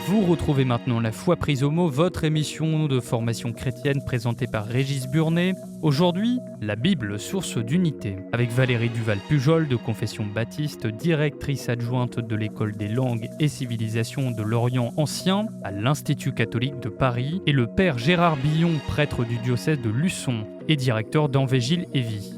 Vous retrouvez maintenant La Foi prise au mot, votre émission de formation chrétienne présentée par Régis Burnet. Aujourd'hui, la Bible, source d'unité. Avec Valérie Duval-Pujol de Confession Baptiste, directrice adjointe de l'École des langues et civilisations de l'Orient ancien à l'Institut catholique de Paris, et le père Gérard Billon, prêtre du diocèse de Luçon et directeur d'Anvégile et Vie.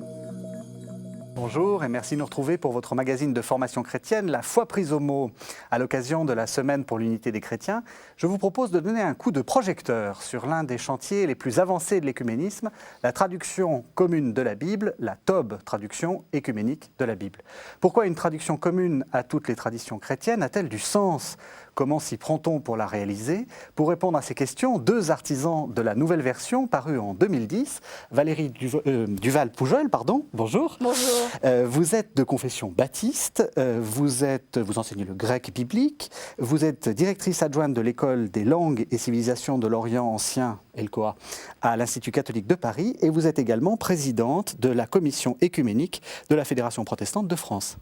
Bonjour et merci de nous retrouver pour votre magazine de formation chrétienne, La Foi prise au mot. À l'occasion de la Semaine pour l'unité des chrétiens, je vous propose de donner un coup de projecteur sur l'un des chantiers les plus avancés de l'écuménisme, la traduction commune de la Bible, la TOB, traduction écuménique de la Bible. Pourquoi une traduction commune à toutes les traditions chrétiennes a-t-elle du sens ? Comment s'y prend-on pour la réaliser ? Pour répondre à ces questions, deux artisans de la nouvelle version parue en 2010, Valérie Duval-Pujol, bonjour. Bonjour. Vous êtes de confession baptiste, vous enseignez le grec biblique, vous êtes directrice adjointe de l'École des langues et civilisations de l'Orient ancien, ELCOA, à l'Institut catholique de Paris, et vous êtes également présidente de la commission écuménique de la Fédération protestante de France.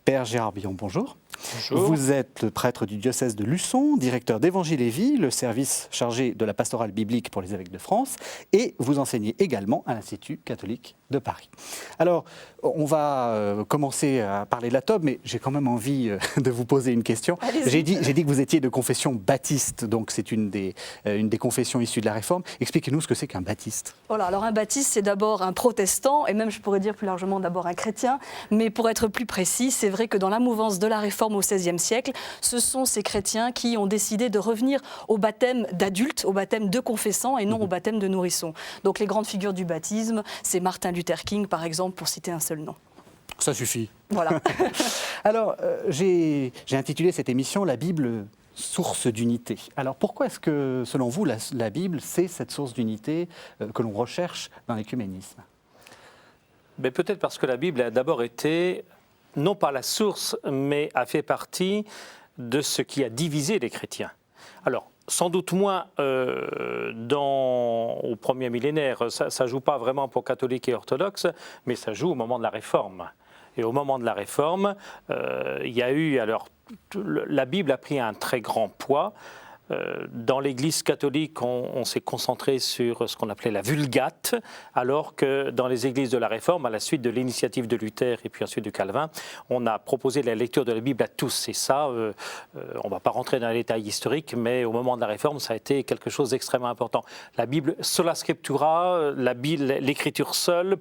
Père Gérard Billon, bonjour. Bonjour. Vous êtes prêtre du diocèse de Luçon, directeur d'Évangile et Vie, le service chargé de la pastorale biblique pour les évêques de France, et vous enseignez également à l'Institut catholique de Paris. Alors, on va commencer à parler de la TOB, mais j'ai quand même envie de vous poser une question. J'ai dit que vous étiez de confession baptiste, donc c'est une des confessions issues de la Réforme. Expliquez-nous ce que c'est qu'un baptiste. Voilà, alors un baptiste, c'est d'abord un protestant, et même je pourrais dire plus largement d'abord un chrétien, mais pour être plus précis, c'est vrai que dans la mouvance de la Réforme au XVIe siècle, ce sont ces chrétiens qui ont décidé de revenir au baptême d'adultes, au baptême de confessants et non au baptême de nourrissons. Donc les grandes figures du baptisme, c'est Martin Luther King par exemple, pour citer un seul nom. Ça suffit. Voilà. Alors, j'ai intitulé cette émission « La Bible, source d'unité ». Alors, pourquoi est-ce que, selon vous, la Bible, c'est cette source d'unité que l'on recherche dans l'écuménisme ? Mais peut-être parce que la Bible a d'abord été, non pas la source, mais a fait partie de ce qui a divisé les chrétiens. Alors, sans doute moins au premier millénaire, ça ne joue pas vraiment pour catholiques et orthodoxes, mais ça joue au moment de la Réforme. Et au moment de la Réforme, il y a eu, alors, la Bible a pris un très grand poids. Dans l'Église catholique, on s'est concentré sur ce qu'on appelait la Vulgate, alors que dans les églises de la Réforme, à la suite de l'initiative de Luther et puis ensuite de Calvin, on a proposé la lecture de la Bible à tous. Et ça, on ne va pas rentrer dans les détails historiques, mais au moment de la Réforme, ça a été quelque chose d'extrêmement important. La Bible, sola scriptura, la Bible, l'écriture seule,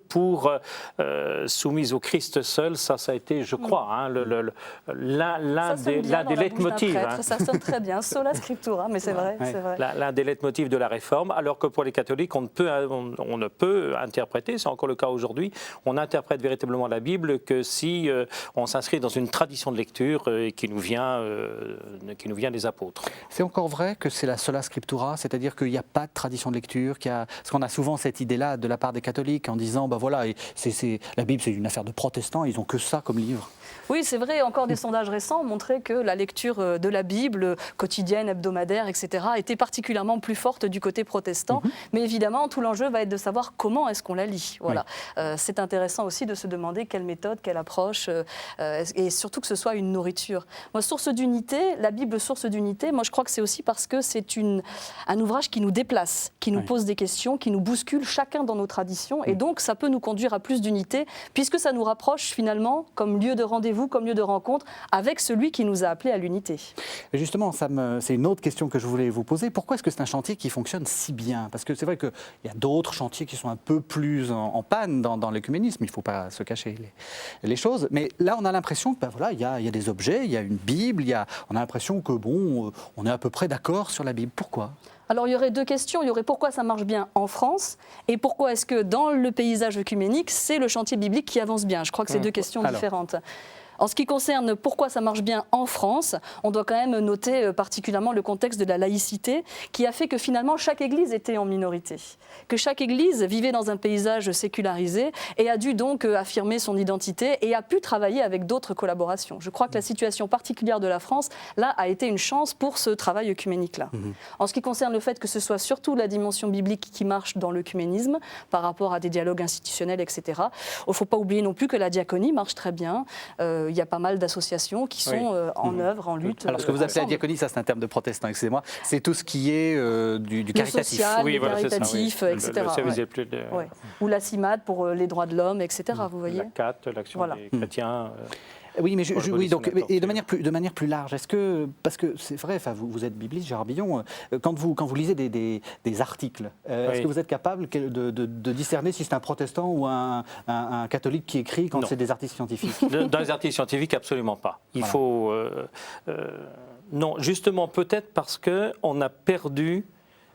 soumise au Christ seul, ça a été, je crois, l'un des leitmotifs. Ça sonne très bien, sola scriptura. Mais c'est vrai, c'est vrai. L'un des leitmotifs de la Réforme, alors que pour les catholiques, on ne peut interpréter, c'est encore le cas aujourd'hui, on interprète véritablement la Bible que si on s'inscrit dans une tradition de lecture qui nous vient des apôtres. C'est encore vrai que c'est la sola scriptura, c'est-à-dire qu'il n'y a pas de tradition de lecture, parce qu'on a souvent cette idée-là de la part des catholiques en disant, voilà, la Bible c'est une affaire de protestants, ils n'ont que ça comme livre. Oui, c'est vrai, encore des sondages récents ont montré que la lecture de la Bible, quotidienne, hebdomadaire, etc., était particulièrement plus forte du côté protestant. Mais évidemment, tout l'enjeu va être de savoir comment est-ce qu'on la lit. Voilà. Oui. C'est intéressant aussi de se demander quelle méthode, quelle approche, et surtout que ce soit une nourriture. Moi, source d'unité, la Bible source d'unité, moi je crois que c'est aussi parce que c'est un ouvrage qui nous déplace, qui nous pose des questions, qui nous bouscule chacun dans nos traditions, et donc ça peut nous conduire à plus d'unité, puisque ça nous rapproche finalement comme lieu de rendez-vous, comme lieu de rencontre, avec celui qui nous a appelés à l'unité. Et justement, c'est une autre question que je voulais vous poser. Pourquoi est-ce que c'est un chantier qui fonctionne si bien ? Parce que c'est vrai qu'il y a d'autres chantiers qui sont un peu plus en panne dans l'écuménisme, il ne faut pas se cacher les choses. Mais là, on a l'impression que il y a des objets, il y a une Bible, on a l'impression que on est à peu près d'accord sur la Bible. Pourquoi ? Alors il y aurait deux questions. Il y aurait pourquoi ça marche bien en France et pourquoi est-ce que dans le paysage œcuménique, c'est le chantier biblique qui avance bien. Je crois que c'est deux questions différentes. En ce qui concerne pourquoi ça marche bien en France, on doit quand même noter particulièrement le contexte de la laïcité qui a fait que finalement chaque église était en minorité. Que chaque église vivait dans un paysage sécularisé et a dû donc affirmer son identité et a pu travailler avec d'autres collaborations. Je crois que la situation particulière de la France, là, a été une chance pour ce travail œcuménique-là. En ce qui concerne le fait que ce soit surtout la dimension biblique qui marche dans l'œcuménisme par rapport à des dialogues institutionnels, etc., il ne faut pas oublier non plus que la diaconie marche très bien. il y a pas mal d'associations qui sont en œuvre, en lutte. Alors ce que vous appelez la diaconie, ça c'est un terme de protestant, excusez-moi, c'est tout ce qui est du caritatif. Le social, le caritatif, ça, oui. etc. Le service des plus Ou la CIMAD pour les droits de l'homme, etc. Vous voyez. La CAT, l'action des chrétiens. Oui, mais et de manière plus large, est-ce que, parce que c'est vrai, vous êtes bibliste, Gérard Billon, quand vous lisez des articles, est-ce que vous êtes capable de discerner si c'est un protestant ou un catholique qui écrit quand c'est des articles scientifiques? Dans les articles scientifiques, absolument pas. Il faut... non, justement, peut-être parce qu'on a perdu,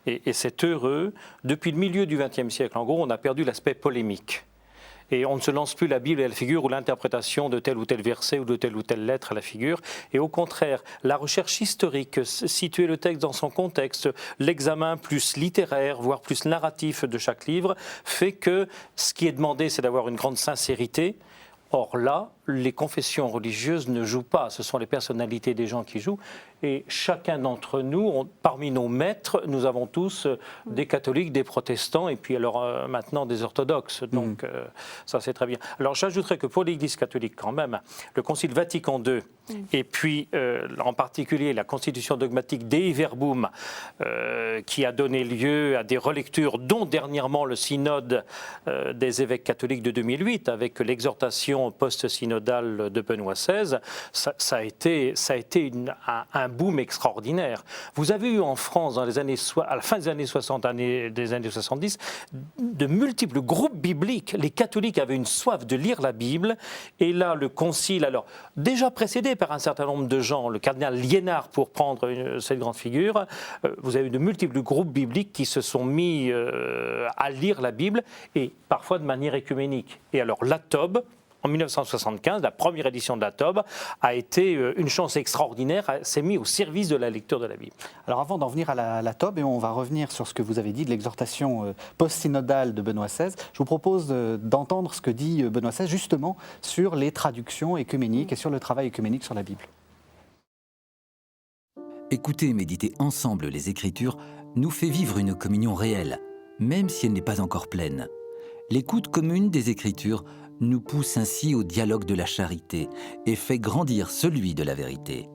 et c'est heureux, depuis le milieu du XXe siècle, en gros, on a perdu l'aspect polémique. Et on ne se lance plus la Bible à la figure ou l'interprétation de tel ou tel verset ou de telle ou telle lettre à la figure. Et au contraire, la recherche historique, situer le texte dans son contexte, l'examen plus littéraire, voire plus narratif de chaque livre, fait que ce qui est demandé, c'est d'avoir une grande sincérité. Or là, les confessions religieuses ne jouent pas, ce sont les personnalités des gens qui jouent. Et chacun d'entre nous, parmi nos maîtres, nous avons tous des catholiques, des protestants et puis alors maintenant des orthodoxes. Donc ça c'est très bien. Alors j'ajouterais que pour l'Église catholique quand même, le Concile Vatican II et puis en particulier la Constitution dogmatique Dei Verbum qui a donné lieu à des relectures dont dernièrement le synode des évêques catholiques de 2008 avec l'exhortation post-synodale de Benoît XVI, ça a été un boom extraordinaire. Vous avez eu en France, dans les années, à la fin des années 60, des années 70, de multiples groupes bibliques. Les catholiques avaient une soif de lire la Bible. Et là, le concile, alors déjà précédé par un certain nombre de gens, le cardinal Liénard, pour prendre cette grande figure, vous avez eu de multiples groupes bibliques qui se sont mis à lire la Bible, et parfois de manière écuménique. Et alors, la TOB, en 1975, la première édition de la TOB a été une chance extraordinaire, s'est mise au service de la lecture de la Bible. Alors avant d'en venir à la TOB, et on va revenir sur ce que vous avez dit de l'exhortation post-synodale de Benoît XVI, je vous propose d'entendre ce que dit Benoît XVI justement sur les traductions écuméniques et sur le travail écuménique sur la Bible. Écouter et méditer ensemble les Écritures nous fait vivre une communion réelle, même si elle n'est pas encore pleine. L'écoute commune des Écritures nous pousse ainsi au dialogue de la charité et fait grandir celui de la vérité.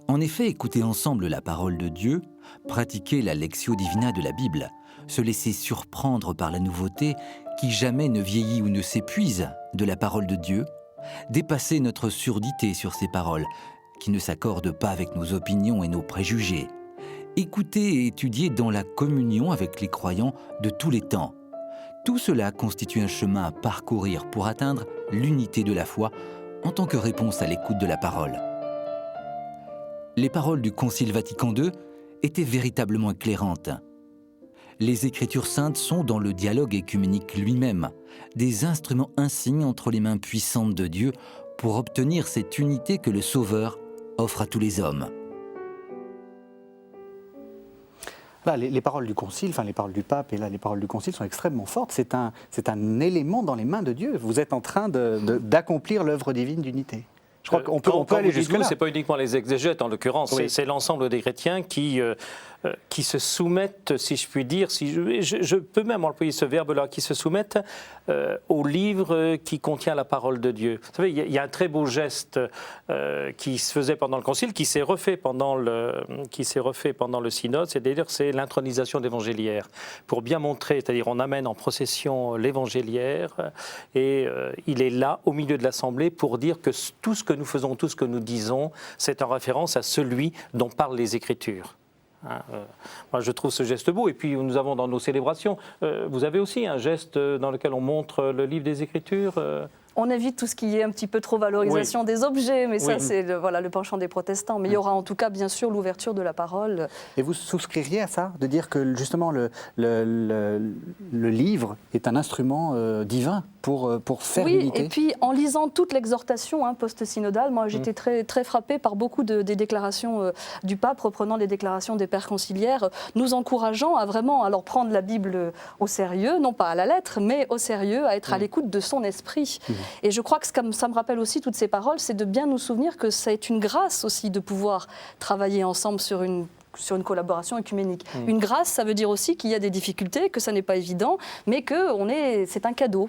En effet, écouter ensemble la parole de Dieu, pratiquer la lectio divina de la Bible, se laisser surprendre par la nouveauté qui jamais ne vieillit ou ne s'épuise de la parole de Dieu, dépasser notre surdité sur ces paroles qui ne s'accordent pas avec nos opinions et nos préjugés, écouter et étudier dans la communion avec les croyants de tous les temps. Tout cela constitue un chemin à parcourir pour atteindre l'unité de la foi en tant que réponse à l'écoute de la parole. Les paroles du Concile Vatican II étaient véritablement éclairantes. Les Écritures saintes sont dans le dialogue écuménique lui-même, des instruments insignes entre les mains puissantes de Dieu pour obtenir cette unité que le Sauveur offre à tous les hommes. Là, les paroles du Concile, enfin les paroles du Pape et là les paroles du Concile sont extrêmement fortes. C'est un élément dans les mains de Dieu. Vous êtes en train d'accomplir l'œuvre divine d'unité. Je crois qu'on peut aller jusque-là. Ce n'est pas uniquement les exégètes en l'occurrence, oui. C'est l'ensemble des chrétiens qui se soumettent, si je puis dire, je peux même employer ce verbe-là, qui se soumettent au livre qui contient la parole de Dieu. Vous savez, il y a un très beau geste qui se faisait pendant le Concile, qui s'est refait pendant le synode, c'est-à-dire c'est l'intronisation d'évangéliaire. Pour bien montrer, c'est-à-dire on amène en procession l'évangéliaire et il est là, au milieu de l'assemblée, pour dire que tout ce que nous faisons, tout ce que nous disons, c'est en référence à celui dont parlent les Écritures. Moi, je trouve ce geste beau. Et puis, nous avons dans nos célébrations, vous avez aussi un geste dans lequel on montre le livre des Écritures On évite tout ce qui est un petit peu trop valorisation des objets, mais ça, c'est le penchant des protestants. Mais il y aura en tout cas, bien sûr, l'ouverture de la parole. Et vous souscririez à ça, de dire que justement le livre est un instrument divin pour faire l'unité? Et puis en lisant toute l'exhortation post-synodale, moi j'étais très, très frappée par beaucoup des déclarations du pape, reprenant les déclarations des pères conciliaires, nous encourageant à vraiment prendre la Bible au sérieux, non pas à la lettre, mais au sérieux, à être à l'écoute de son esprit. Et je crois que ça me rappelle aussi toutes ces paroles, c'est de bien nous souvenir que ça est une grâce aussi de pouvoir travailler ensemble sur une collaboration œcuménique. Une grâce, ça veut dire aussi qu'il y a des difficultés, que ça n'est pas évident, mais que c'est un cadeau.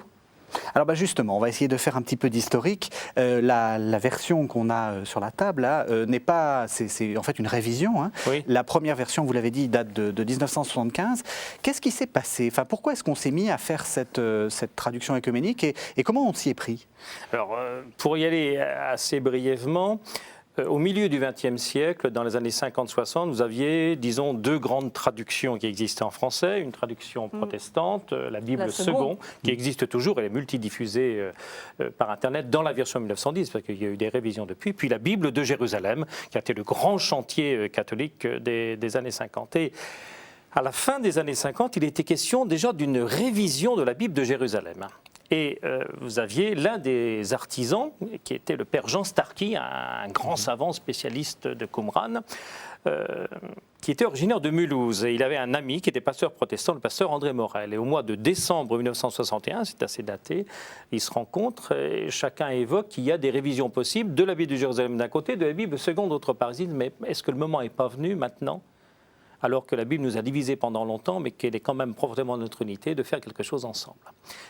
Alors justement, on va essayer de faire un petit peu d'historique. La version qu'on a sur la table là, n'est pas, c'est en fait une révision. Hein. Oui. La première version, vous l'avez dit, date de 1975. Qu'est-ce qui s'est passé? Enfin, pourquoi est-ce qu'on s'est mis à faire cette traduction œcuménique et comment on s'y est pris? Alors, pour y aller assez brièvement, au milieu du XXe siècle, dans les années 50-60, vous aviez, disons, deux grandes traductions qui existaient en français. Une traduction protestante, la Bible Second, qui existe toujours, elle est multidiffusée par Internet dans la version 1910, parce qu'il y a eu des révisions depuis. Puis la Bible de Jérusalem, qui a été le grand chantier catholique des années 50. Et à la fin des années 50, il était question déjà d'une révision de la Bible de Jérusalem. Et vous aviez l'un des artisans, qui était le père Jean Starkey, un grand savant spécialiste de Qumran, qui était originaire de Mulhouse. Et il avait un ami qui était pasteur protestant, le pasteur André Morel. Et au mois de décembre 1961, c'est assez daté, ils se rencontrent et chacun évoque qu'il y a des révisions possibles de la Bible de Jérusalem d'un côté, de la Bible seconde d'autre part. Ils disent, mais est-ce que le moment n'est pas venu maintenant, alors que la Bible nous a divisés pendant longtemps, mais qu'elle est quand même profondément notre unité, de faire quelque chose ensemble.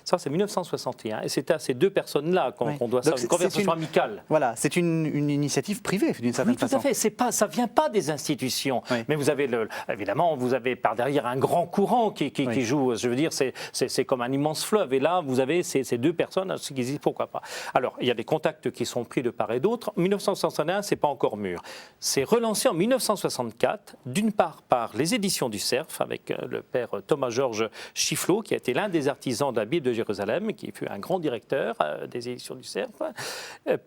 Ça, c'est 1961, et c'est à ces deux personnes-là qu'on doit ça, une conversation amicale. Voilà, c'est une initiative privée, d'une certaine façon. Oui, tout à fait. Ça ne vient pas des institutions. Oui. Mais vous avez, évidemment, vous avez par derrière un grand courant qui joue. Je veux dire, c'est comme un immense fleuve. Et là, vous avez ces deux personnes qui disent pourquoi pas. Alors, il y a des contacts qui sont pris de part et d'autre. 1961, ce n'est pas encore mûr. C'est relancé en 1964, d'une part par les éditions du Cerf, avec le père Thomas-Georges Chifflot, qui a été l'un des artisans de la Bible de Jérusalem, qui fut un grand directeur des éditions du Cerf,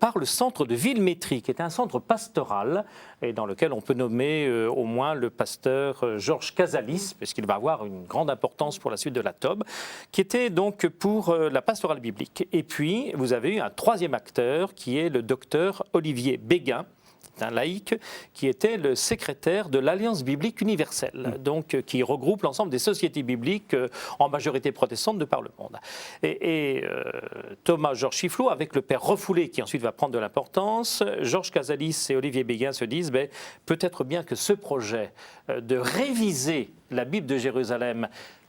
par le centre de Villemétrie, qui est un centre pastoral, et dans lequel on peut nommer au moins le pasteur Georges Casalis, puisqu'il va avoir une grande importance pour la suite de la Tobe, qui était donc pour la pastorale biblique. Et puis, vous avez eu un troisième acteur, qui est le docteur Olivier Béguin, un laïc qui était le secrétaire de l'Alliance biblique universelle, donc qui regroupe l'ensemble des sociétés bibliques en majorité protestantes de par le monde. Et Thomas-Georges Chifflot, avec le père Refoulé, qui ensuite va prendre de l'importance, Georges Casalis et Olivier Béguin se disent peut-être bien que ce projet de réviser la Bible de Jérusalem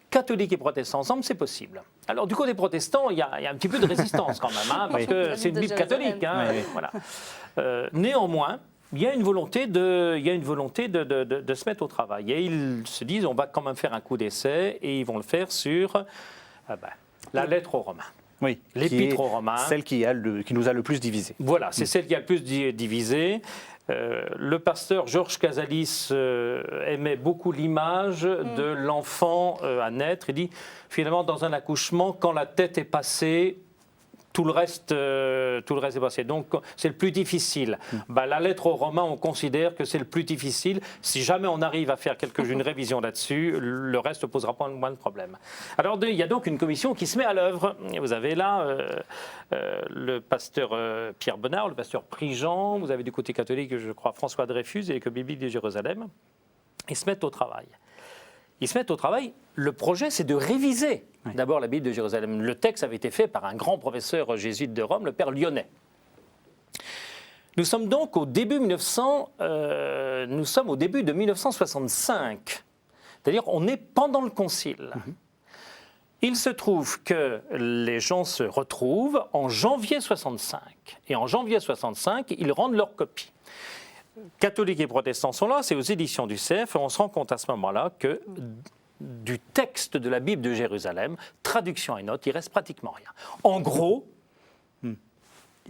catholiques et protestants ensemble, c'est possible. Alors, du côté protestant, il y a un petit peu de résistance quand même, hein, parce que c'est une Bible catholique. Hein, voilà. Néanmoins, il y a une volonté de se mettre au travail. Et ils se disent, on va quand même faire un coup d'essai, et ils vont le faire sur la lettre aux Romains. Oui, l'Épître aux Romains. Celle qui nous a le plus divisé. Voilà, c'est celle qui a le plus divisé. Le pasteur Georges Casalis aimait beaucoup l'image de l'enfant à naître. Il dit, finalement, dans un accouchement, quand la tête est passée, tout le reste est passé. Donc, c'est le plus difficile. La lettre aux Romains, on considère que c'est le plus difficile. Si jamais on arrive à faire une révision là-dessus, le reste ne posera pas moins de problèmes. Alors, il y a donc une commission qui se met à l'œuvre. Vous avez là le pasteur Pierre Bonnard, le pasteur Prigent. Vous avez du côté catholique, je crois, François Dreyfus et l'École biblique de Jérusalem. Ils se mettent au travail. Le projet, c'est de réviser d'abord la Bible de Jérusalem. Le texte avait été fait par un grand professeur jésuite de Rome, le père Lyonnais. Nous sommes donc au début de 1965. C'est-à-dire, on est pendant le concile. Il se trouve que les gens se retrouvent en janvier 65. Et en janvier 65, ils rendent leur copie. Catholiques et protestants sont là, c'est aux éditions du Cerf, et on se rend compte à ce moment-là que du texte de la Bible de Jérusalem, traduction et notes, il reste pratiquement rien. En gros,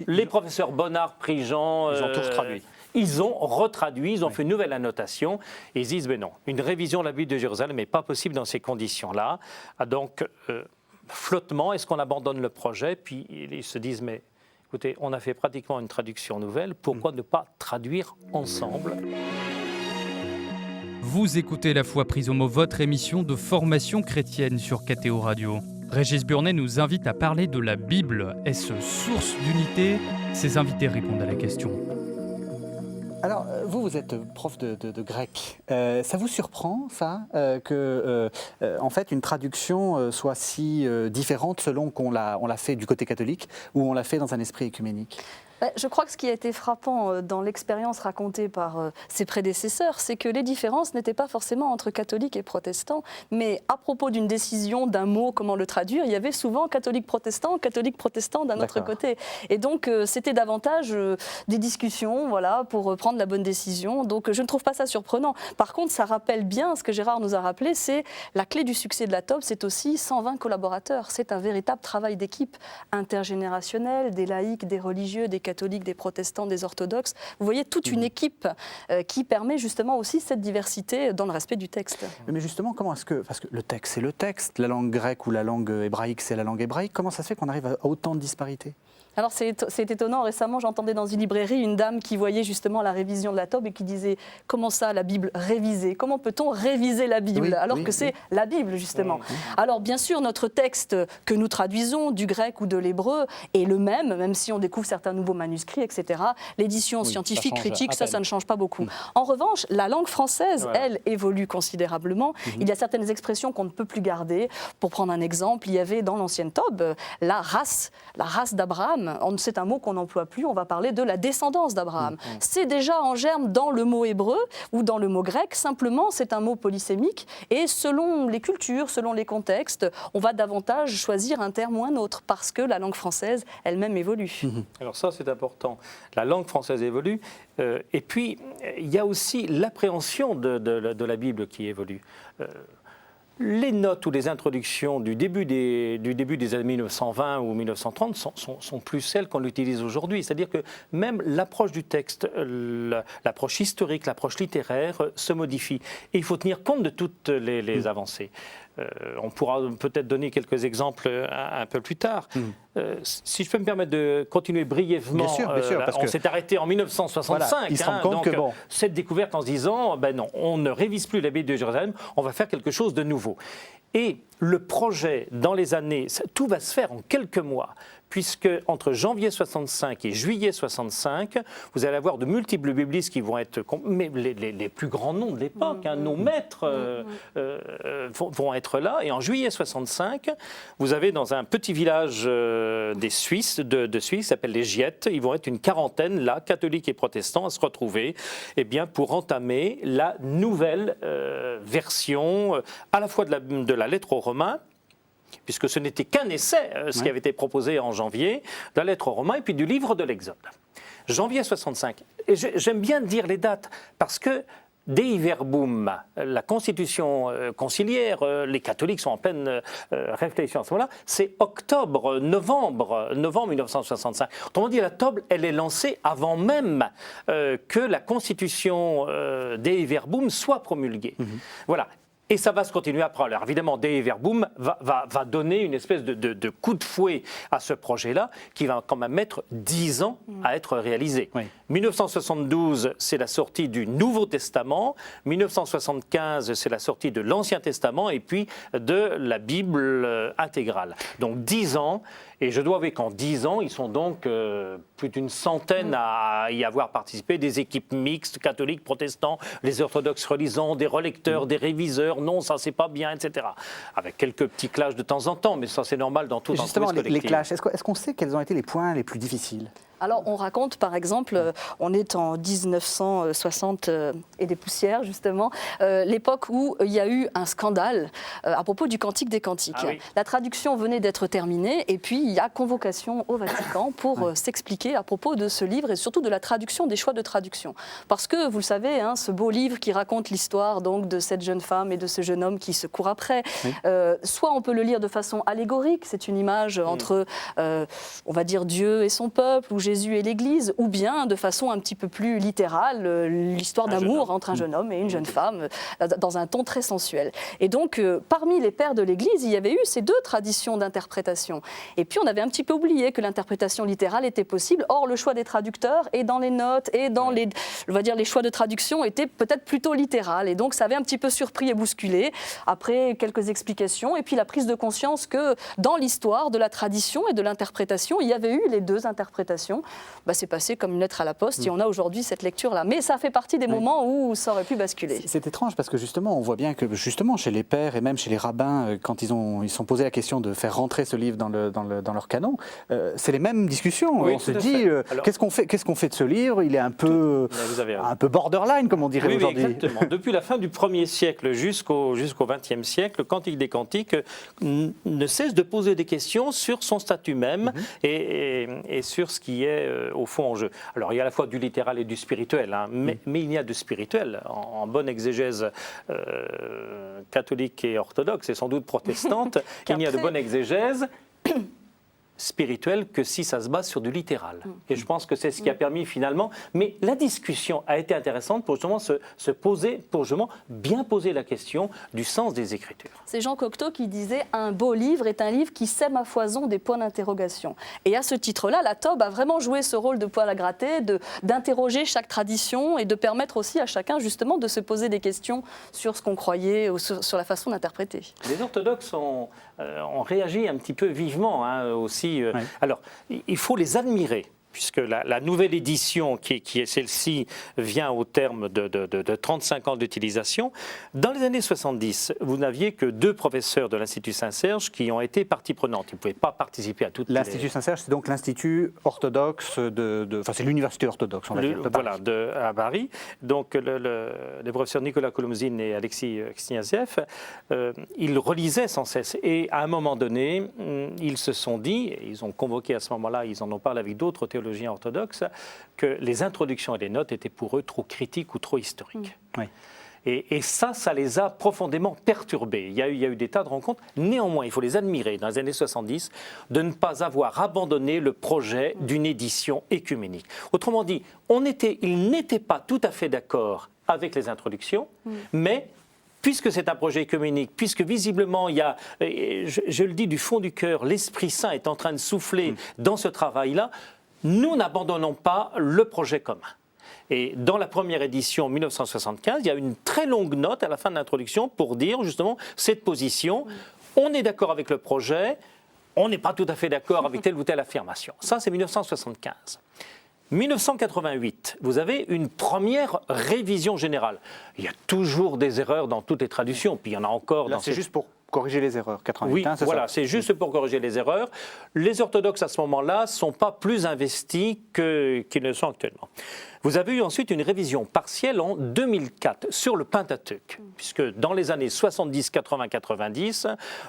les professeurs Bonnard, Prigent, ils ont tout retraduit. Ils ont retraduit, ils ont fait une nouvelle annotation, et ils disent, mais non, une révision de la Bible de Jérusalem n'est pas possible dans ces conditions-là. Donc, flottement, est-ce qu'on abandonne le projet? Puis ils se disent, mais écoutez, on a fait pratiquement une traduction nouvelle, pourquoi ne pas traduire ensemble? Vous écoutez La Foi prise au mot, votre émission de formation chrétienne sur KTO Radio. Régis Burnet nous invite à parler de la Bible. Est-ce source d'unité? Ses invités répondent à la question. Alors, vous êtes prof de grec. Ça vous surprend, ça, que, en fait, une traduction soit si différente selon qu'on l'a fait du côté catholique ou on l'a fait dans un esprit œcuménique? Je crois que ce qui a été frappant dans l'expérience racontée par ses prédécesseurs, c'est que les différences n'étaient pas forcément entre catholiques et protestants, mais à propos d'une décision, d'un mot, comment le traduire, il y avait souvent catholique-protestant d'un autre côté. Et donc, c'était davantage des discussions, voilà, pour prendre la bonne décision. Donc, je ne trouve pas ça surprenant. Par contre, ça rappelle bien ce que Gérard nous a rappelé, c'est la clé du succès de la TOB, c'est aussi 120 collaborateurs. C'est un véritable travail d'équipe intergénérationnel, des laïcs, des religieux, des catholiques, des protestants, des orthodoxes. Vous voyez, toute une équipe qui permet justement aussi cette diversité dans le respect du texte. Mais justement, comment est-ce que, parce que le texte c'est le texte, la langue grecque ou la langue hébraïque c'est la langue hébraïque, comment ça se fait qu'on arrive à autant de disparités ? Alors c'est étonnant, récemment j'entendais dans une librairie une dame qui voyait justement la révision de la TOB et qui disait « Comment ça la Bible révisée ? Comment peut-on réviser la Bible ?» alors que c'est la Bible justement. Alors bien sûr notre texte que nous traduisons du grec ou de l'hébreu est le même si on découvre certains nouveaux manuscrits, etc. L'édition scientifique, critique, ça ne change pas beaucoup. En revanche, la langue française, elle, évolue considérablement. Il y a certaines expressions qu'on ne peut plus garder. Pour prendre un exemple, il y avait dans l'ancienne TOB la race d'Abraham. C'est un mot qu'on n'emploie plus, on va parler de la descendance d'Abraham. C'est déjà en germe dans le mot hébreu ou dans le mot grec, simplement c'est un mot polysémique et selon les cultures, selon les contextes, on va davantage choisir un terme ou un autre parce que la langue française elle-même évolue. Alors ça c'est important, la langue française évolue et puis il y a aussi l'appréhension de la Bible qui évolue. Les notes ou les introductions du début des années 1920 ou 1930 sont plus celles qu'on utilise aujourd'hui. C'est-à-dire que même l'approche du texte, l'approche historique, l'approche littéraire se modifie. Et il faut tenir compte de toutes les avancées. On pourra peut-être donner quelques exemples un peu plus tard. Si je peux me permettre de continuer brièvement, bien sûr, parce on s'est arrêté en 1965. Voilà, il se rend compte que bon. Cette découverte en se disant, ben non, on ne révise plus la Bible de Jérusalem, on va faire quelque chose de nouveau. Et le projet, dans les années, tout va se faire en quelques mois, puisque entre janvier 65 et juillet 65, vous allez avoir de multiples biblistes qui vont être, mais les plus grands noms de l'époque, nos maîtres vont être là. Et en juillet 65, vous avez dans un petit village des Suisses, de Suisse, qui s'appelle les Giettes, ils vont être une quarantaine, là, catholiques et protestants, à se retrouver pour entamer la nouvelle version, à la fois de la lettre aux Romains, puisque ce n'était qu'un essai, ce qui avait été proposé en janvier, de la lettre aux Romains et puis du livre de l'Exode. Janvier 65. Et j'aime bien dire les dates, parce que Dei Verbum, la constitution conciliaire, les catholiques sont en pleine réflexion à ce moment-là, c'est novembre 1965. Autrement dit, la TOB, elle est lancée avant même que la constitution Dei Verbum soit promulguée. Voilà. Et ça va se continuer après. Alors évidemment, Dei Verbum va donner une espèce de coup de fouet à ce projet-là, qui va quand même mettre 10 ans à être réalisé. 1972, c'est la sortie du Nouveau Testament. 1975, c'est la sortie de l'Ancien Testament et puis de la Bible intégrale. Donc 10 ans. Et je dois avouer qu'en 10 ans, ils sont donc plus d'une centaine à y avoir participé, des équipes mixtes, catholiques, protestants, les orthodoxes relisants, des relecteurs, des réviseurs, non, ça c'est pas bien, etc. Avec quelques petits clashs de temps en temps, mais ça c'est normal dans tout entreprise collective. Justement, les clashs, est-ce qu'on sait quels ont été les points les plus difficiles ? Alors, on raconte, par exemple, on est en 1960 et des poussières, justement, l'époque où il y a eu un scandale à propos du Cantique des Cantiques. Ah oui. La traduction venait d'être terminée et puis il y a convocation au Vatican pour s'expliquer à propos de ce livre et surtout de la traduction, des choix de traduction. Parce que, vous le savez, ce beau livre qui raconte l'histoire donc, de cette jeune femme et de ce jeune homme qui se courent après, soit on peut le lire de façon allégorique, c'est une image entre, on va dire, Dieu et son peuple, ou Jésus et l'Église, ou bien de façon un petit peu plus littérale, l'histoire d'amour entre un jeune homme et une jeune femme, dans un ton très sensuel. Et donc, parmi les pères de l'Église, il y avait eu ces deux traditions d'interprétation. Et puis, on avait un petit peu oublié que l'interprétation littérale était possible. Or, le choix des traducteurs, et dans les notes, et dans les choix de traduction, était peut-être plutôt littéral. Et donc, ça avait un petit peu surpris et bousculé, après quelques explications, et puis la prise de conscience que dans l'histoire de la tradition et de l'interprétation, il y avait eu les deux interprétations, tradition, c'est passé comme une lettre à la poste et on a aujourd'hui cette lecture-là. Mais ça fait partie des moments où ça aurait pu basculer. C'est étrange parce que justement, on voit bien que justement chez les pères et même chez les rabbins, quand ils sont posé la question de faire rentrer ce livre dans leur canon, c'est les mêmes discussions. On se dit, qu'est-ce qu'on fait de ce livre? Il est un peu borderline, comme on dirait aujourd'hui. Exactement. Depuis la fin du 1er siècle jusqu'au XXe siècle, Cantique des Cantiques ne cesse de poser des questions sur son statut même et sur ce qui est au fond en jeu. Alors il y a à la fois du littéral et du spirituel, mais il y a du spirituel en bonne exégèse catholique et orthodoxe et sans doute protestante. Il n'y a de bonne exégèse spirituelle que si ça se base sur du littéral. Et je pense que c'est ce qui a permis finalement, mais la discussion a été intéressante pour justement se poser, pour justement bien poser la question du sens des Écritures. C'est Jean Cocteau qui disait « Un beau livre est un livre qui sème à foison des points d'interrogation ». Et à ce titre-là, la Tob a vraiment joué ce rôle de poil à gratter, d'interroger chaque tradition et de permettre aussi à chacun justement de se poser des questions sur ce qu'on croyait ou sur la façon d'interpréter. Les orthodoxes ont réagi un petit peu vivement aussi. Alors, il faut les admirer, puisque la nouvelle édition, qui est celle-ci, vient au terme de 35 ans d'utilisation. Dans les années 70, vous n'aviez que 2 professeurs de l'Institut Saint-Serge qui ont été partie prenante. Ils ne pouvaient pas participer à toutes l'Institut Saint-Serge, c'est donc l'Institut orthodoxe enfin c'est l'université orthodoxe, on va dire, à Paris. Donc les professeurs Nicolas Kolomzine et Alexis Kniaziev, ils relisaient sans cesse. Et à un moment donné, ils se sont dit, ils ont convoqué à ce moment-là, ils en ont parlé avec d'autres théologiens orthodoxes, que les introductions et les notes étaient pour eux trop critiques ou trop historiques. Oui. Et ça les a profondément perturbés. Il y a eu des tas de rencontres. Néanmoins, il faut les admirer, dans les années 70, de ne pas avoir abandonné le projet d'une édition écuménique. Autrement dit, ils n'étaient pas tout à fait d'accord avec les introductions, mais puisque c'est un projet œcuménique, puisque visiblement il y a, je le dis du fond du cœur, l'Esprit Saint est en train de souffler dans ce travail-là, nous n'abandonnons pas le projet commun. Et dans la première édition 1975, il y a une très longue note à la fin de l'introduction pour dire justement cette position. On est d'accord avec le projet, on n'est pas tout à fait d'accord avec telle ou telle affirmation. Ça, c'est 1975. 1988, vous avez une première révision générale. Il y a toujours des erreurs dans toutes les traductions, puis il y en a encore là, c'est juste pour corriger les erreurs, 88. Oui, voilà, c'est juste pour corriger les erreurs. Les orthodoxes, à ce moment-là, ne sont pas plus investis qu'ils ne sont actuellement. Vous avez eu ensuite une révision partielle en 2004 sur le Pentateuque, puisque dans les années 70, 80, 90,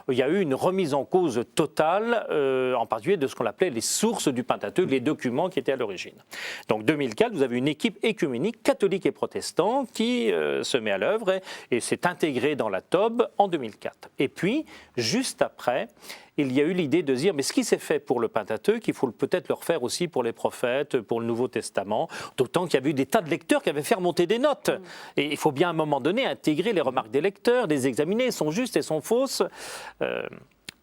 il y a eu une remise en cause totale, en particulier de ce qu'on appelait les sources du Pentateuque, les documents qui étaient à l'origine. Donc 2004, vous avez une équipe écuménique, catholique et protestant, qui se met à l'œuvre et s'est intégrée dans la Tob en 2004. Et puis, juste après, il y a eu l'idée de dire, mais ce qui s'est fait pour le Pentateuque, il faut peut-être le refaire aussi pour les prophètes, pour le Nouveau Testament, d'autant qu'il y avait eu des tas de lecteurs qui avaient fait remonter des notes. Et il faut bien à un moment donné intégrer les remarques des lecteurs, les examiner, sont justes et sont fausses.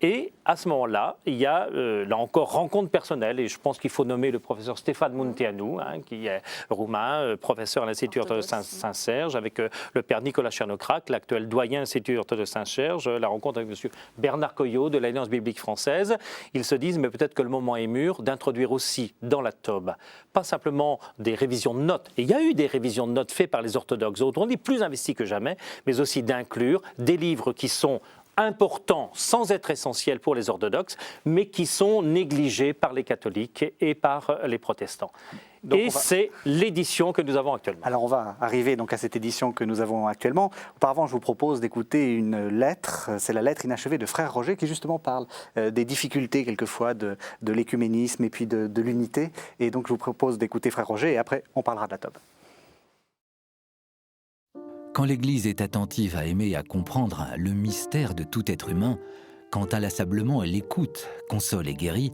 Et à ce moment-là, il y a, là encore, rencontre personnelle, et je pense qu'il faut nommer le professeur Stéphane Munteanu, qui est roumain, professeur à l'Institut orthodoxe Saint-Serge, avec le père Nicolas Chernocrac, l'actuel doyen de l'Institut orthodoxe Saint-Serge, la rencontre avec M. Bernard Coyot de l'Alliance biblique française. Ils se disent, mais peut-être que le moment est mûr d'introduire aussi dans la Tob, pas simplement des révisions de notes, et il y a eu des révisions de notes faites par les orthodoxes, on est plus investis que jamais, mais aussi d'inclure des livres qui sont importants sans être essentiels pour les orthodoxes, mais qui sont négligés par les catholiques et par les protestants. Donc c'est l'édition que nous avons actuellement. Alors on va arriver donc à cette édition que nous avons actuellement. Auparavant, je vous propose d'écouter une lettre, c'est la lettre inachevée de Frère Roger qui justement parle des difficultés quelquefois de l'écuménisme et puis de l'unité. Et donc je vous propose d'écouter Frère Roger et après on parlera de la Tob. Quand l'Église est attentive à aimer et à comprendre le mystère de tout être humain, quand inlassablement elle écoute, console et guérit,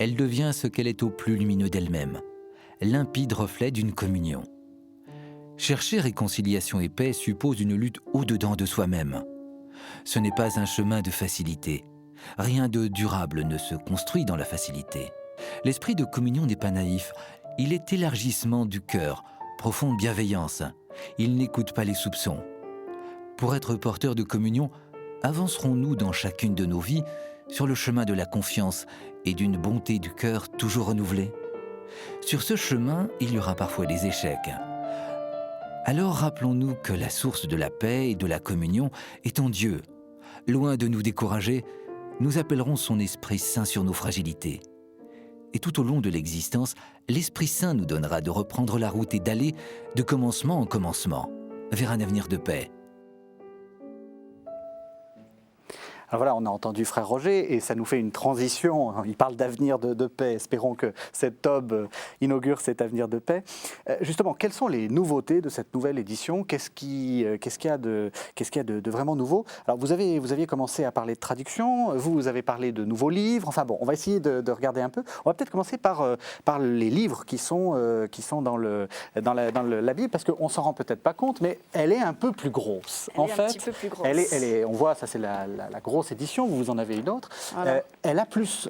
elle devient ce qu'elle est au plus lumineux d'elle-même, limpide reflet d'une communion. Chercher réconciliation et paix suppose une lutte au-dedans de soi-même. Ce n'est pas un chemin de facilité. Rien de durable ne se construit dans la facilité. L'esprit de communion n'est pas naïf, il est élargissement du cœur, profonde bienveillance. Il n'écoute pas les soupçons. Pour être porteur de communion, avancerons-nous dans chacune de nos vies sur le chemin de la confiance et d'une bonté du cœur toujours renouvelée ? Sur ce chemin, il y aura parfois des échecs. Alors rappelons-nous que la source de la paix et de la communion est en Dieu. Loin de nous décourager, nous appellerons son Esprit Saint sur nos fragilités. Et tout au long de l'existence, l'Esprit Saint nous donnera de reprendre la route et d'aller de commencement en commencement, vers un avenir de paix. Alors voilà, on a entendu Frère Roger et ça nous fait une transition. Il parle d'avenir de paix. Espérons que cette tome inaugure cet avenir de paix. Justement, quelles sont les nouveautés de cette nouvelle édition? Qu'est-ce qu'il y a de vraiment nouveau? Alors vous aviez commencé à parler de traduction, vous avez parlé de nouveaux livres. Enfin bon, on va essayer de regarder un peu. On va peut-être commencer par les livres qui sont dans la Bible, parce qu'on s'en rend peut-être pas compte, mais elle est un peu plus grosse. Elle est un petit peu plus grosse. On voit, ça c'est la grosse édition, vous en avez une autre. Voilà. Elle a plus,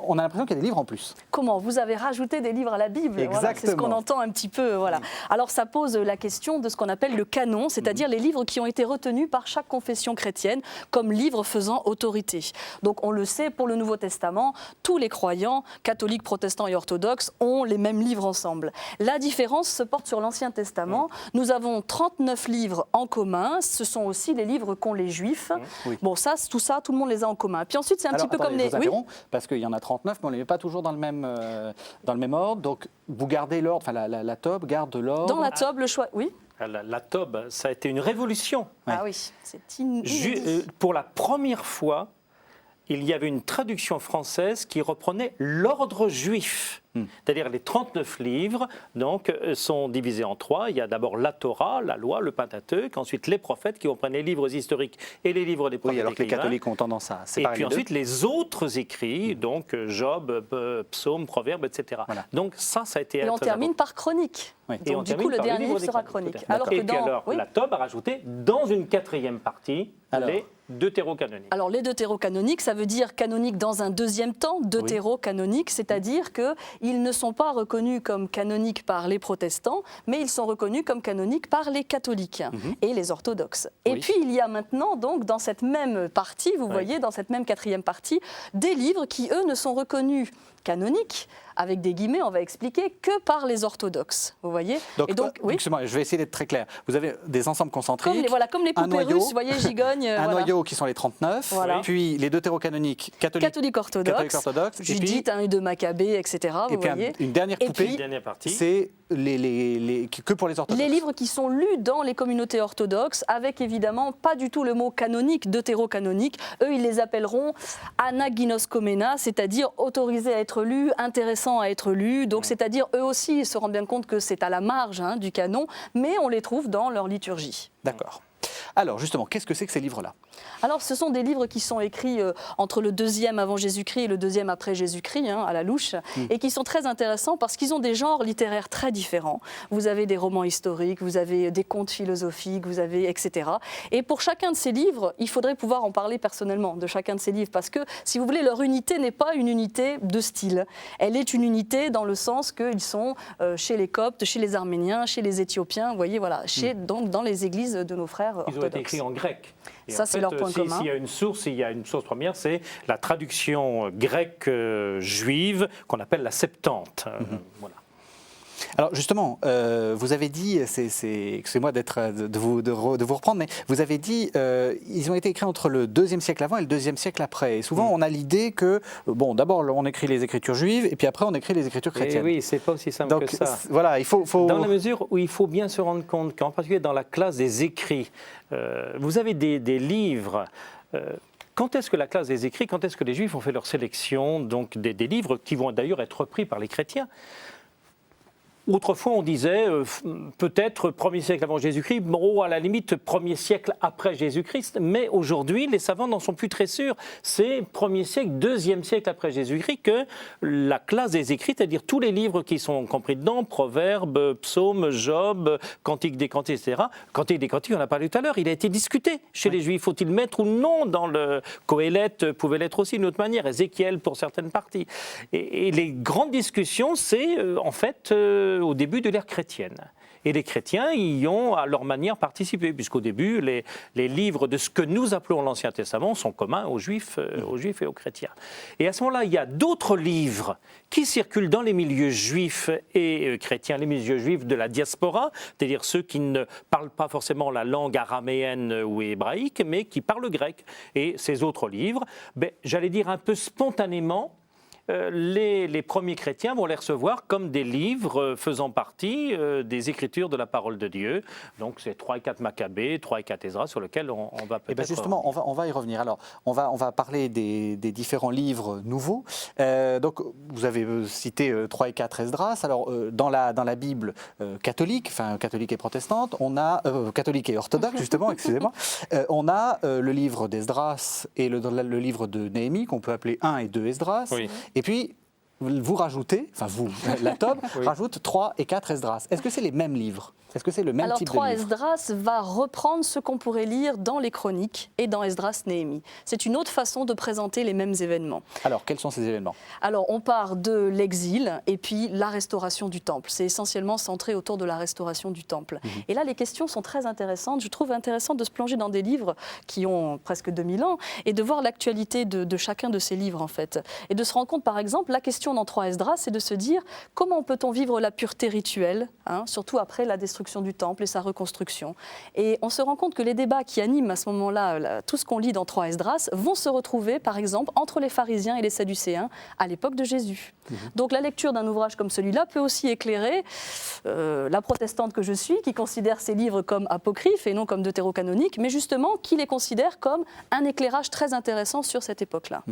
on a l'impression qu'il y a des livres en plus. Comment? Vous avez rajouté des livres à la Bible? Exactement. Voilà, c'est ce qu'on entend un petit peu. Voilà. Oui. Alors ça pose la question de ce qu'on appelle le canon, c'est-à-dire les livres qui ont été retenus par chaque confession chrétienne comme livres faisant autorité. Donc on le sait, pour le Nouveau Testament, tous les croyants, catholiques, protestants et orthodoxes, ont les mêmes livres ensemble. La différence se porte sur l'Ancien Testament. Nous avons 39 livres en commun. Ce sont aussi les livres qu'ont les Juifs. Oui. Bon, tout le monde les a en commun. Puis ensuite, c'est un petit peu comme les... Oui, parce qu'il y en a 39, mais on ne les met pas toujours dans le même ordre. Donc, vous gardez l'ordre, la Tob garde l'ordre. Dans la Tob, le choix... Oui. La Tob, ça a été une révolution. Ah oui, c'est pour la première fois, il y avait une traduction française qui reprenait l'ordre juif. C'est-à-dire les 39 livres donc, sont divisés en 3. Il y a d'abord la Torah, la loi, le Pentateuque, ensuite les prophètes qui reprennent les livres historiques et les livres des prophètes. Oui, alors que les catholiques ont tendance à séparer. Et puis ensuite les autres écrits, donc Job, Psaume, Proverbes, etc. Voilà. Donc ça a été... Et on termine par chronique. Oui. Donc du coup le dernier livre sera chronique. La Tob a rajouté dans une 4e partie les deutérocanoniques. Alors les deutérocanoniques, ça veut dire canonique dans un deuxième temps, deutérocanonique, c'est-à-dire qu'ils ne sont pas reconnus comme canoniques par les protestants, mais ils sont reconnus comme canoniques par les catholiques et les orthodoxes. Et puis il y a maintenant donc dans cette même partie, vous voyez, dans cette même 4e partie, des livres qui eux ne sont reconnus canoniques, avec des guillemets, on va expliquer, que par les orthodoxes, vous voyez. Excusez-moi, je vais essayer d'être très clair. Vous avez des ensembles concentriques, comme les poupées russes, vous voyez, gigogne. Un noyau qui sont les 39, puis les deutérocanoniques catholiques orthodoxes, Judith, 1 et 2 Maccabées, etc. Et puis une dernière poupée, c'est que pour les orthodoxes. Les livres qui sont lus dans les communautés orthodoxes, avec évidemment pas du tout le mot canonique, deutérocanonique. Eux, ils les appelleront anaginoskomena, c'est-à-dire autorisés à être lus, intéressants à être lus. Donc, c'est-à-dire eux aussi, ils se rendent bien compte que c'est à la marge du canon, mais on les trouve dans leur liturgie. D'accord. Alors justement, qu'est-ce que c'est que ces livres-là? Alors ce sont des livres qui sont écrits entre le 2e avant Jésus-Christ et le 2e après Jésus-Christ, à la louche, et qui sont très intéressants parce qu'ils ont des genres littéraires très différents. Vous avez des romans historiques, vous avez des contes philosophiques, vous avez etc. Et pour chacun de ces livres, il faudrait pouvoir en parler personnellement de chacun de ces livres parce que, si vous voulez, leur unité n'est pas une unité de style. Elle est une unité dans le sens qu'ils sont chez les Coptes, chez les Arméniens, chez les Éthiopiens, vous voyez, voilà, donc dans les églises de nos frères orthodoxes. Ils ont été écrits en grec. Et ça, c'est leur point commun. S'il y a une source première, c'est la traduction grecque juive qu'on appelle la Septante. Voilà. Alors justement, vous avez dit, excusez-moi de vous reprendre, mais vous avez dit ils ont été écrits entre le 2e siècle avant et le 2e siècle après. Et souvent, on a l'idée que, d'abord, on écrit les écritures juives et puis après, on écrit les écritures chrétiennes. Et oui, c'est pas aussi simple que ça. Voilà, il faut... Dans la mesure où il faut bien se rendre compte qu'en particulier dans la classe des écrits, vous avez des livres... Quand est-ce que la classe des écrits, quand est-ce que les Juifs ont fait leur sélection donc des livres qui vont d'ailleurs être repris par les chrétiens? Autrefois, on disait peut-être 1er siècle avant Jésus-Christ, à la limite 1er siècle après Jésus-Christ, mais aujourd'hui, les savants n'en sont plus très sûrs. C'est 1er siècle, 2e siècle après Jésus-Christ que la classe des écrits, c'est-à-dire tous les livres qui sont compris dedans, Proverbes, Psaumes, Job, Cantique des Cantiques, etc. Cantique des Cantiques, on a parlé tout à l'heure, il a été discuté chez les Juifs. Faut-il mettre ou non dans le Coëlette, pouvait l'être aussi d'une autre manière, Ézéchiel pour certaines parties. Et les grandes discussions, c'est en fait... au début de l'ère chrétienne. Et les chrétiens y ont à leur manière participé, puisqu'au début, les livres de ce que nous appelons l'Ancien Testament sont communs aux Juifs et aux chrétiens. Et à ce moment-là, il y a d'autres livres qui circulent dans les milieux juifs et chrétiens, les milieux juifs de la diaspora, c'est-à-dire ceux qui ne parlent pas forcément la langue araméenne ou hébraïque, mais qui parlent grec. Et ces autres livres, j'allais dire un peu spontanément, les premiers chrétiens vont les recevoir comme des livres faisant partie des écritures de la parole de Dieu. Donc c'est 3 et 4 Maccabées, 3 et 4 Esdras, sur lesquels on va peut-être... justement, on va y revenir. Alors, on va parler des différents livres nouveaux. Donc, vous avez cité 3 et 4 Esdras. Alors, dans la Bible catholique, enfin catholique et protestante, on a... catholique et orthodoxe, justement, excusez-moi. On a le livre d'Esdras et le livre de Néhémie, qu'on peut appeler 1 et 2 Esdras. Oui. Et puis, vous rajoutez, enfin vous, la Tob, oui, rajoute 3 et 4 Esdras. Est-ce que c'est les mêmes livres? Est-ce que c'est le même type de livre? Alors 3 Esdras va reprendre ce qu'on pourrait lire dans les chroniques et dans Esdras Néhémie. C'est une autre façon de présenter les mêmes événements. Alors, quels sont ces événements? Alors, on part de l'exil et puis la restauration du temple. C'est essentiellement centré autour de la restauration du temple. Et là, les questions sont très intéressantes. Je trouve intéressant de se plonger dans des livres qui ont presque 2000 ans et de voir l'actualité de chacun de ces livres, en fait. Et de se rendre compte, par exemple, la question dans 3 Esdras, c'est de se dire comment peut-on vivre la pureté rituelle, surtout après la destruction du temple et sa reconstruction. Et on se rend compte que les débats qui animent à ce moment-là tout ce qu'on lit dans 3 Esdras vont se retrouver, par exemple, entre les pharisiens et les sadducéens à l'époque de Jésus. Donc la lecture d'un ouvrage comme celui-là peut aussi éclairer la protestante que je suis, qui considère ces livres comme apocryphes et non comme deutérocanoniques, mais justement qui les considère comme un éclairage très intéressant sur cette époque-là.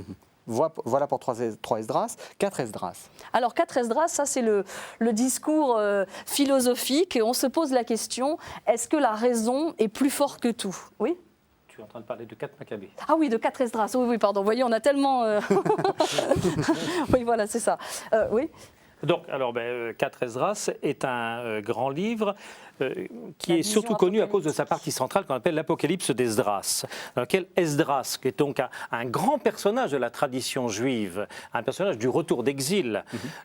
Voilà pour 3 Esdras. 4 Esdras. Alors 4 Esdras, ça c'est le discours philosophique. On se pose la question, est-ce que la raison est plus forte que tout? Oui. Tu es en train de parler de 4 Maccabées. Ah oui, de 4 Esdras. Oui, pardon. Vous voyez, on a tellement... Oui, voilà, c'est ça. Oui. Donc, alors, 4 Esdras est un grand livre qui est surtout connu à cause de sa partie centrale qu'on appelle l'Apocalypse d'Esdras, dans lequel Esdras, qui est donc un grand personnage de la tradition juive, un personnage du retour d'exil,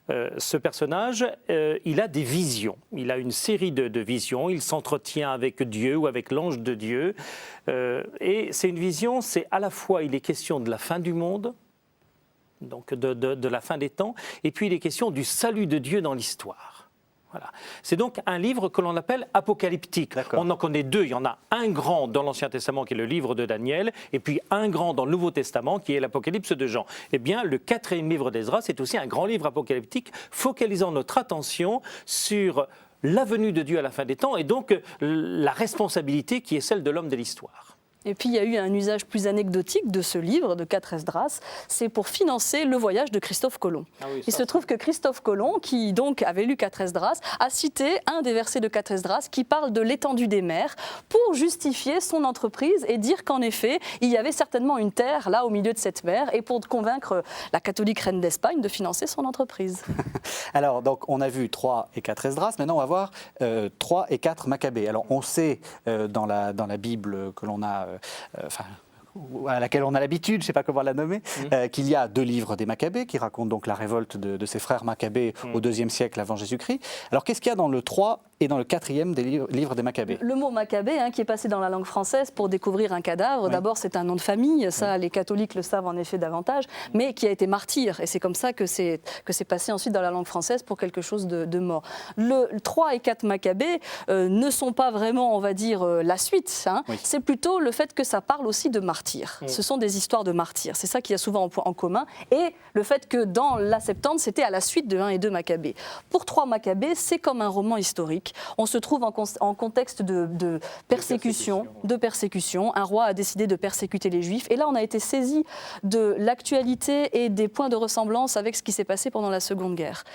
ce personnage, il a des visions, il a une série de visions, il s'entretient avec Dieu ou avec l'ange de Dieu, et c'est une vision, c'est à la fois, il est question de la fin du monde, donc de la fin des temps, et puis il est question du salut de Dieu dans l'histoire. Voilà. C'est donc un livre que l'on appelle apocalyptique. On en connaît 2. Il y en a un grand dans l'Ancien Testament qui est le livre de Daniel, et puis un grand dans le Nouveau Testament qui est l'Apocalypse de Jean. Eh bien, le 4e livre d'Esdras, c'est aussi un grand livre apocalyptique focalisant notre attention sur la venue de Dieu à la fin des temps et donc la responsabilité qui est celle de l'homme de l'histoire. Et puis il y a eu un usage plus anecdotique de ce livre, de 4 Esdras, c'est pour financer le voyage de Christophe Colomb. Il se trouve que Christophe Colomb, qui donc avait lu 4 Esdras, a cité un des versets de 4 Esdras qui parle de l'étendue des mers pour justifier son entreprise et dire qu'en effet, il y avait certainement une terre là au milieu de cette mer et pour convaincre la catholique reine d'Espagne de financer son entreprise. Alors, donc, on a vu 3 et 4 Esdras, maintenant on va voir 3 et 4 Maccabées. Alors, on sait dans la Bible que l'on a... à laquelle on a l'habitude, je ne sais pas comment la nommer, qu'il y a 2 livres des Maccabées qui racontent donc la révolte de ces frères Maccabées au IIe siècle avant Jésus-Christ. Alors qu'est-ce qu'il y a dans le 3 et dans le 4e des livres des Maccabées? Le mot Maccabée, qui est passé dans la langue française pour découvrir un cadavre, d'abord c'est un nom de famille, ça les catholiques le savent en effet davantage, mais qui a été martyr, et c'est comme ça que c'est passé ensuite dans la langue française pour quelque chose de mort. Le 3 et 4 Maccabées ne sont pas vraiment, on va dire, la suite, c'est plutôt le fait que ça parle aussi de martyrs. Ce sont des histoires de martyrs, c'est ça qu'il y a souvent en commun, et le fait que dans la Septante, c'était à la suite de 1 et 2 Maccabées. Pour 3 Maccabées, c'est comme un roman historique. On se trouve en contexte de persécution. Un roi a décidé de persécuter les Juifs, et là on a été saisi de l'actualité et des points de ressemblance avec ce qui s'est passé pendant la Seconde Guerre.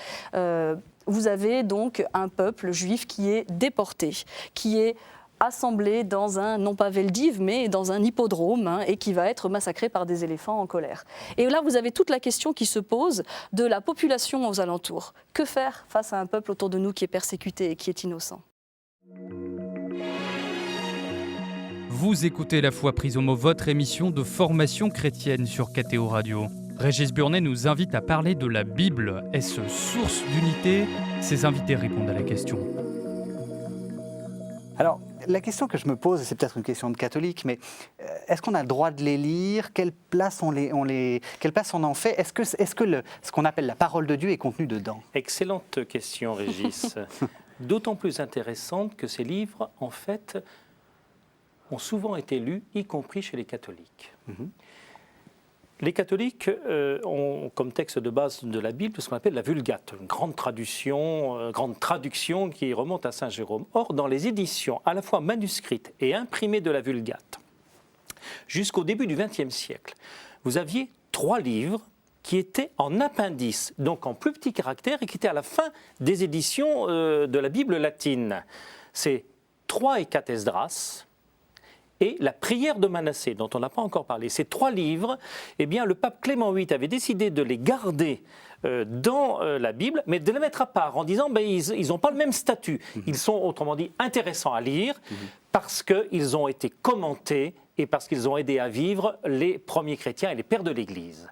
Vous avez donc un peuple juif qui est déporté, qui est assemblé dans un, non pas Veldiv, mais dans un hippodrome, et qui va être massacré par des éléphants en colère. Et là, vous avez toute la question qui se pose de la population aux alentours. Que faire face à un peuple autour de nous qui est persécuté et qui est innocent? Vous écoutez La Foi prise au mot, votre émission de formation chrétienne sur KTO Radio. Régis Burnet nous invite à parler de la Bible. Est-ce source d'unité? Ses invités répondent à la question. Alors, la question que je me pose, et c'est peut-être une question de catholique, mais est-ce qu'on a le droit de les lire? Quelle place quelle place on en fait? Est-ce que ce qu'on appelle la parole de Dieu est contenu dedans? Excellente question, Régis. D'autant plus intéressante que ces livres, en fait, ont souvent été lus, y compris chez les catholiques. Les catholiques ont comme texte de base de la Bible ce qu'on appelle la Vulgate, une grande traduction qui remonte à Saint Jérôme. Or, dans les éditions à la fois manuscrites et imprimées de la Vulgate, jusqu'au début du XXe siècle, vous aviez 3 livres qui étaient en appendice, donc en plus petits caractères, et qui étaient à la fin des éditions de la Bible latine. C'est 3 et 4 Esdras, et la prière de Manassé, dont on n'a pas encore parlé. Ces 3 livres, eh bien, le pape Clément VIII avait décidé de les garder dans la Bible, mais de les mettre à part en disant ils n'ont pas le même statut. Ils sont, autrement dit, intéressants à lire parce qu'ils ont été commentés et parce qu'ils ont aidé à vivre les premiers chrétiens et les pères de l'Église.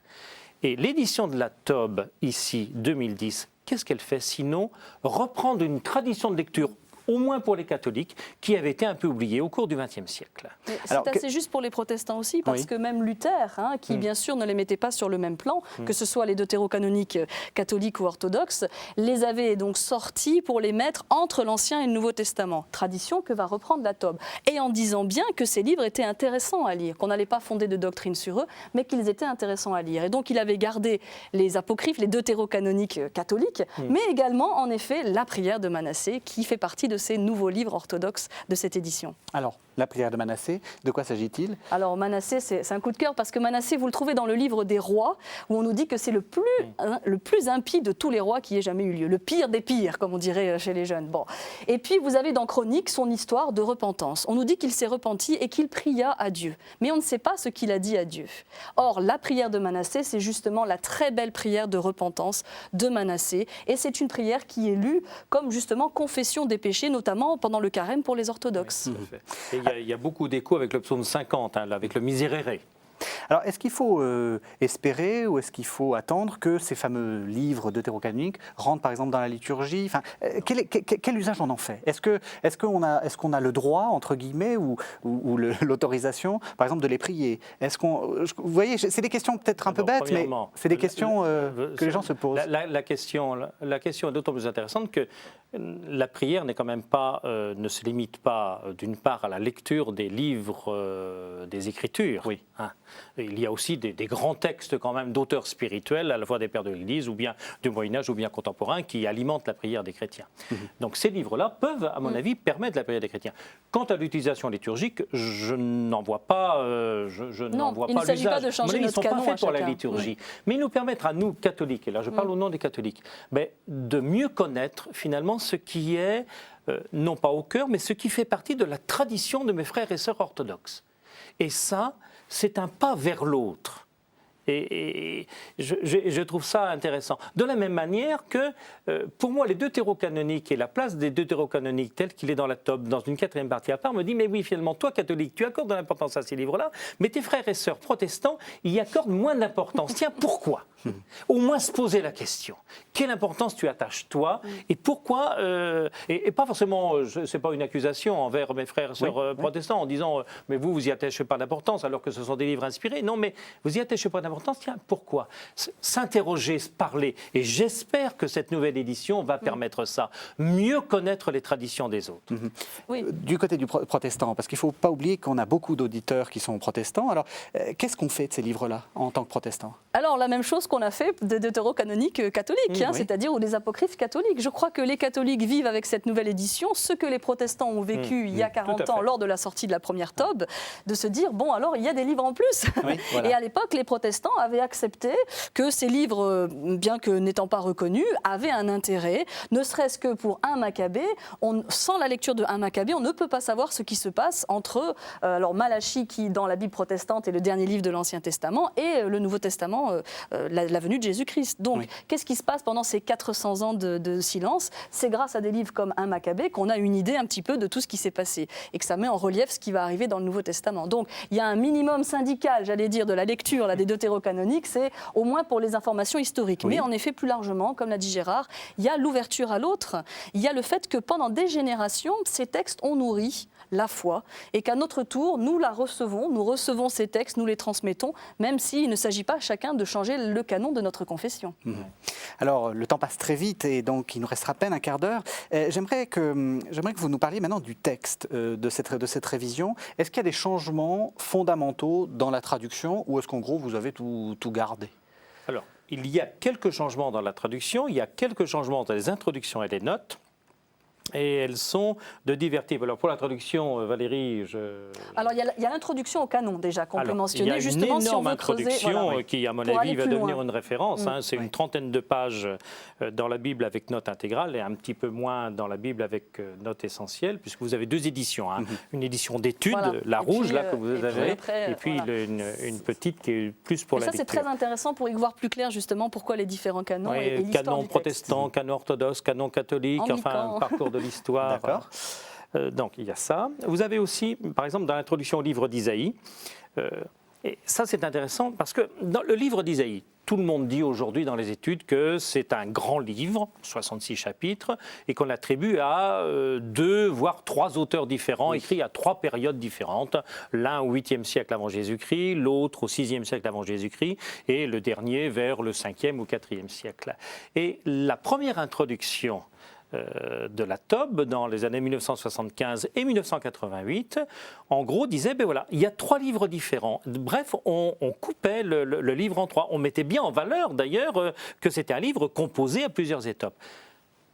Et l'édition de la Tob, ici, 2010, qu'est-ce qu'elle fait sinon reprendre une tradition de lecture, au moins pour les catholiques, qui avait été un peu oubliée au cours du XXe siècle. C'est assez juste pour les protestants aussi, parce que même Luther, qui bien sûr ne les mettait pas sur le même plan, que ce soit les deutérocanoniques catholiques ou orthodoxes, les avait donc sortis pour les mettre entre l'Ancien et le Nouveau Testament. Tradition que va reprendre la Tob. Et en disant bien que ces livres étaient intéressants à lire, qu'on n'allait pas fonder de doctrine sur eux, mais qu'ils étaient intéressants à lire. Et donc il avait gardé les apocryphes, les deutérocanoniques catholiques, mais également en effet la prière de Manassé, qui fait partie de ces nouveaux livres orthodoxes de cette édition. Alors, la prière de Manassé, de quoi s'agit-il? Alors Manassé, c'est un coup de cœur parce que Manassé, vous le trouvez dans le livre des rois, où on nous dit que c'est le plus impie de tous les rois qui ait jamais eu lieu, le pire des pires, comme on dirait chez les jeunes. Bon. Et puis vous avez dans Chronique son histoire de repentance. On nous dit qu'il s'est repenti et qu'il pria à Dieu, mais on ne sait pas ce qu'il a dit à Dieu. Or, la prière de Manassé, c'est justement la très belle prière de repentance de Manassé, et c'est une prière qui est lue comme justement confession des péchés, notamment pendant le carême pour les orthodoxes. Oui, il y a beaucoup d'écho avec le psaume 50, avec le Miserere. Alors, est-ce qu'il faut espérer ou est-ce qu'il faut attendre que ces fameux livres deutérocanoniques rentrent par exemple dans la liturgie? Enfin, quel usage on en fait? Est-ce qu'on a le droit, entre guillemets, ou l'autorisation, par exemple, de les prier? Vous voyez, c'est des questions peut-être un peu bêtes, mais c'est des questions que les gens se posent. La question est d'autant plus intéressante que la prière n'est quand même pas, ne se limite pas, d'une part, à la lecture des livres des Écritures. Oui. Il y a aussi des grands textes quand même d'auteurs spirituels, à la fois des pères de l'Église ou bien du Moyen-Âge ou bien contemporains, qui alimentent la prière des chrétiens. Donc ces livres-là peuvent, à mon avis, permettre la prière des chrétiens. Quant à l'utilisation liturgique, je n'en vois pas l'usage. Il ne s'agit pas de changer notre canon à chacun. Ils ne sont pas faits pour la liturgie. Mais ils nous permettent à nous, catholiques, et là je parle au nom des catholiques, de mieux connaître finalement ce qui est, non pas au cœur, mais ce qui fait partie de la tradition de mes frères et sœurs orthodoxes. Et ça, c'est un pas vers l'autre. Et je trouve ça intéressant. De la même manière que, pour moi, les deutérocanoniques et la place des deutérocanoniques telle qu'il est dans la Tob, dans une 4e partie à part, me dit, mais oui, finalement, toi, catholique, tu accordes de l'importance à ces livres-là, mais tes frères et sœurs protestants y accordent moins d'importance. Tiens, pourquoi? Au moins se poser la question. Quelle importance tu attaches, toi, et pourquoi, et pas forcément, c'est pas une accusation envers mes frères et sœurs protestants, en disant, mais vous y attachez pas d'importance, alors que ce sont des livres inspirés. Non, mais vous y attachez pas d'importance. Tiens, pourquoi? S'interroger, se parler. Et j'espère que cette nouvelle édition va permettre ça. Mieux connaître les traditions des autres. Du côté du protestant, parce qu'il ne faut pas oublier qu'on a beaucoup d'auditeurs qui sont protestants. Alors, qu'est-ce qu'on fait de ces livres-là en tant que protestant? Alors, la même chose qu'on a fait des deutérocanoniques catholiques, c'est-à-dire ou des apocryphes catholiques. Je crois que les catholiques vivent avec cette nouvelle édition ce que les protestants ont vécu il y a 40 ans lors de la sortie de la première Tob, de se dire, bon, alors il y a des livres en plus. Et à l'époque, les protestants avaient accepté que ces livres, bien que n'étant pas reconnus, avaient un intérêt, ne serait-ce que pour 1 Maccabée. Sans la lecture de 1 Maccabée, on ne peut pas savoir ce qui se passe entre Malachie, qui dans la Bible protestante est le dernier livre de l'Ancien Testament, et le Nouveau Testament, la venue de Jésus-Christ. Donc, qu'est-ce qui se passe pendant ces 400 ans de silence? C'est grâce à des livres comme 1 Maccabée qu'on a une idée un petit peu de tout ce qui s'est passé, et que ça met en relief ce qui va arriver dans le Nouveau Testament. Donc, il y a un minimum syndical, j'allais dire, de la lecture des deutérocanoniques deutérocanonique, c'est au moins pour les informations historiques. Oui. Mais en effet, plus largement, comme l'a dit Gérard, il y a l'ouverture à l'autre, il y a le fait que pendant des générations, ces textes ont nourri la foi, et qu'à notre tour, nous recevons ces textes, nous les transmettons, même s'il ne s'agit pas chacun de changer le canon de notre confession. Alors, le temps passe très vite, et donc il nous restera à peine un quart d'heure. J'aimerais que vous nous parliez maintenant du texte de cette révision. Est-ce qu'il y a des changements fondamentaux dans la traduction, ou est-ce qu'en gros, vous avez tout gardé ? Alors, il y a quelques changements dans la traduction, il y a quelques changements dans les introductions et les notes. Et elles sont de divers types. Alors pour la traduction, Valérie, Alors il y a l'introduction au canon déjà qu'on peut mentionner. Justement, si on veut creuser, introduction qui, à mon avis, va devenir une référence. C'est une trentaine de pages dans la Bible avec notes intégrales et un petit peu moins dans la Bible avec notes essentielles, puisque vous avez deux éditions. Une édition d'études, la rouge là que vous avez, et puis une petite qui est plus pour la lecture. Ça c'est très intéressant pour y voir plus clair justement pourquoi les différents canons et l'histoire canon du protestant, texte. Canon orthodoxe, canon catholique, enfin parcours de l'histoire. Donc il y a ça. Vous avez aussi, par exemple, dans l'introduction au livre d'Isaïe, et ça c'est intéressant parce que dans le livre d'Isaïe, tout le monde dit aujourd'hui dans les études que c'est un grand livre, 66 chapitres, et qu'on l'attribue à 2, voire 3 auteurs différents, écrits à 3 périodes différentes. L'un au 8e siècle avant Jésus-Christ, l'autre au 6e siècle avant Jésus-Christ, et le dernier vers le 5e ou 4e siècle. Et la première introduction de la Tob dans les années 1975 et 1988, en gros disait, ben voilà, il y a 3 livres différents. Bref, on coupait le livre en 3. On mettait bien en valeur d'ailleurs que c'était un livre composé à plusieurs étapes.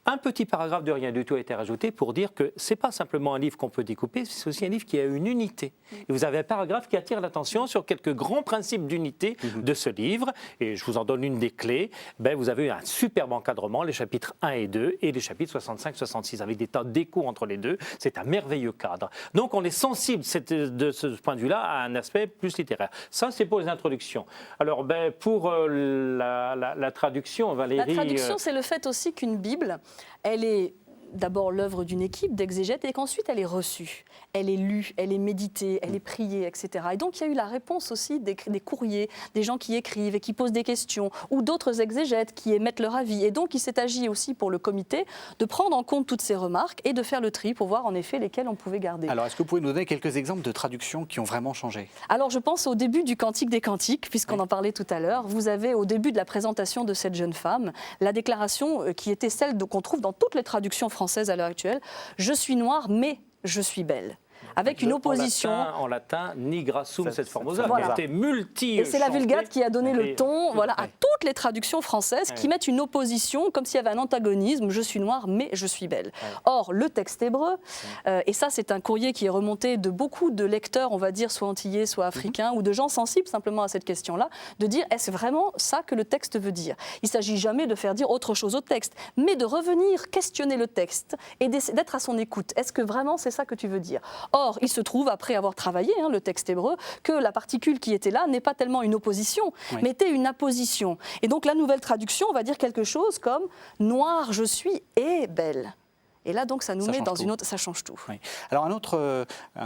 Un petit paragraphe de rien du tout a été rajouté pour dire que ce n'est pas simplement un livre qu'on peut découper, c'est aussi un livre qui a une unité. Et vous avez un paragraphe qui attire l'attention sur quelques grands principes d'unité de ce livre. Et je vous en donne une des clés. Ben, vous avez un superbe encadrement, les chapitres 1 et 2 et les chapitres 65-66, avec des tas d'échos entre les deux. C'est un merveilleux cadre. Donc on est sensible de ce point de vue-là à un aspect plus littéraire. Ça, c'est pour les introductions. Alors, ben, pour la traduction, Valérie... La traduction, c'est le fait aussi qu'une Bible... Elle est d'abord l'œuvre d'une équipe d'exégètes et qu'ensuite elle est reçue, elle est lue, elle est méditée, elle est priée, etc. Et donc il y a eu la réponse aussi des courriers, des gens qui écrivent et qui posent des questions, ou d'autres exégètes qui émettent leur avis. Et donc il s'est agi aussi pour le comité de prendre en compte toutes ces remarques et de faire le tri pour voir en effet lesquelles on pouvait garder. Alors est-ce que vous pouvez nous donner quelques exemples de traductions qui ont vraiment changé ? Alors je pense au début du Cantique des Cantiques, puisqu'on en parlait tout à l'heure. Vous avez au début de la présentation de cette jeune femme, la déclaration qui était celle qu'on trouve dans toutes les traductions françaises à l'heure actuelle, « Je suis noire, mais je suis belle ». Avec une opposition... En latin, nigra sum sed formosa, voilà. qui était multi. Et c'est la Vulgate qui a donné le ton à toutes les traductions françaises qui mettent une opposition, comme s'il y avait un antagonisme, je suis noire, mais je suis belle. Or, le texte hébreu, et ça c'est un courrier qui est remonté de beaucoup de lecteurs, on va dire, soit antillais, soit africains, ou de gens sensibles simplement à cette question-là, de dire, est-ce vraiment ça que le texte veut dire ? Il ne s'agit jamais de faire dire autre chose au texte, mais de revenir questionner le texte et d'être à son écoute. Est-ce que vraiment c'est ça que tu veux dire ? Or, il se trouve, après avoir travaillé le texte hébreu, que la particule qui était là n'est pas tellement une opposition, mais était une apposition. Et donc la nouvelle traduction va dire quelque chose comme « noire je suis et belle ». Et là, donc, ça nous met dans une autre... Ça change tout. Oui. Alors, un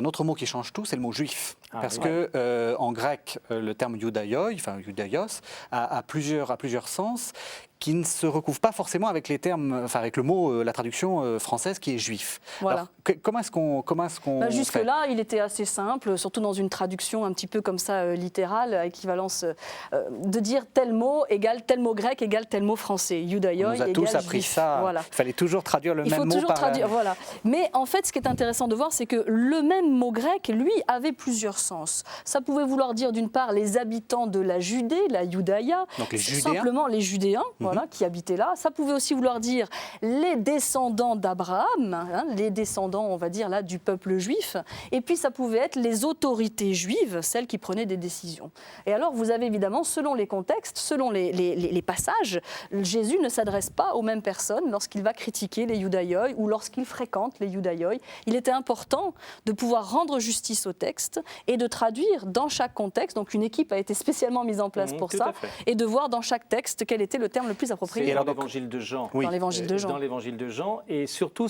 autre mot qui change tout, c'est le mot juif. Parce que en grec, le terme judaioi, enfin judaios, a plusieurs sens qui ne se recouvrent pas forcément avec les termes, enfin avec le mot, la traduction française qui est juif. Voilà. Alors, comment est-ce qu'on jusque-là, il était assez simple, surtout dans une traduction un petit peu comme ça littérale, à équivalence de dire tel mot égale tel mot grec égale tel mot français. Judaioi égale juif. On nous a tous appris ça. Voilà. Il fallait toujours traduire le même mot par... Voilà. Mais en fait, ce qui est intéressant de voir, c'est que le même mot grec, lui, avait plusieurs sens. Ça pouvait vouloir dire d'une part les habitants de la Judée, la Judaïa, donc les Judéens. Simplement les Judéens, voilà, qui habitaient là. Ça pouvait aussi vouloir dire les descendants d'Abraham, les descendants, on va dire là, du peuple juif. Et puis ça pouvait être les autorités juives, celles qui prenaient des décisions. Et alors vous avez évidemment, selon les contextes, selon les passages, Jésus ne s'adresse pas aux mêmes personnes lorsqu'il va critiquer les Judaïoi ou lorsqu'il fréquente les Judaïoi. Il était important de pouvoir rendre justice au texte et de traduire dans chaque contexte. Donc une équipe a été spécialement mise en place pour ça, et de voir dans chaque texte quel était le terme le plus approprié. C'est dans l'évangile de Jean. Oui. Dans l'évangile de Jean. Dans l'évangile de Jean. Et surtout,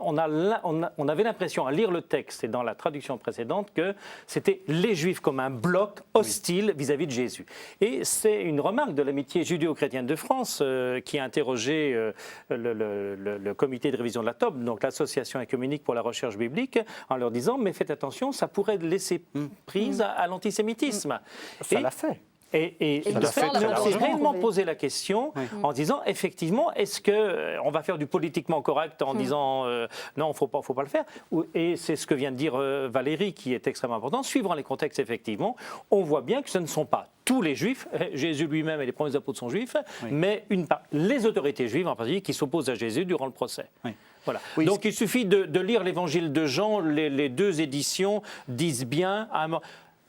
on avait l'impression, à lire le texte et dans la traduction précédente, que c'était les Juifs comme un bloc hostile vis-à-vis de Jésus. Et c'est une remarque de l'amitié judéo-chrétienne de France qui a interrogé le comité de révision de la TOB, donc l'association œcuménique pour la recherche biblique, en leur disant, mais faites attention, ça pourrait laisser prise à l'antisémitisme. Ça l'a fait. Et de fait, on s'est réellement posé la question en disant, effectivement, est-ce qu'on va faire du politiquement correct en disant non, faut pas le faire. Et c'est ce que vient de dire Valérie, qui est extrêmement important. Suivant les contextes, effectivement, on voit bien que ce ne sont pas tous les Juifs, Jésus lui-même et les premiers apôtres sont juifs, mais les autorités juives en particulier qui s'opposent à Jésus durant le procès. Oui. Voilà. Oui, donc il suffit de lire l'évangile de Jean, les deux éditions disent bien...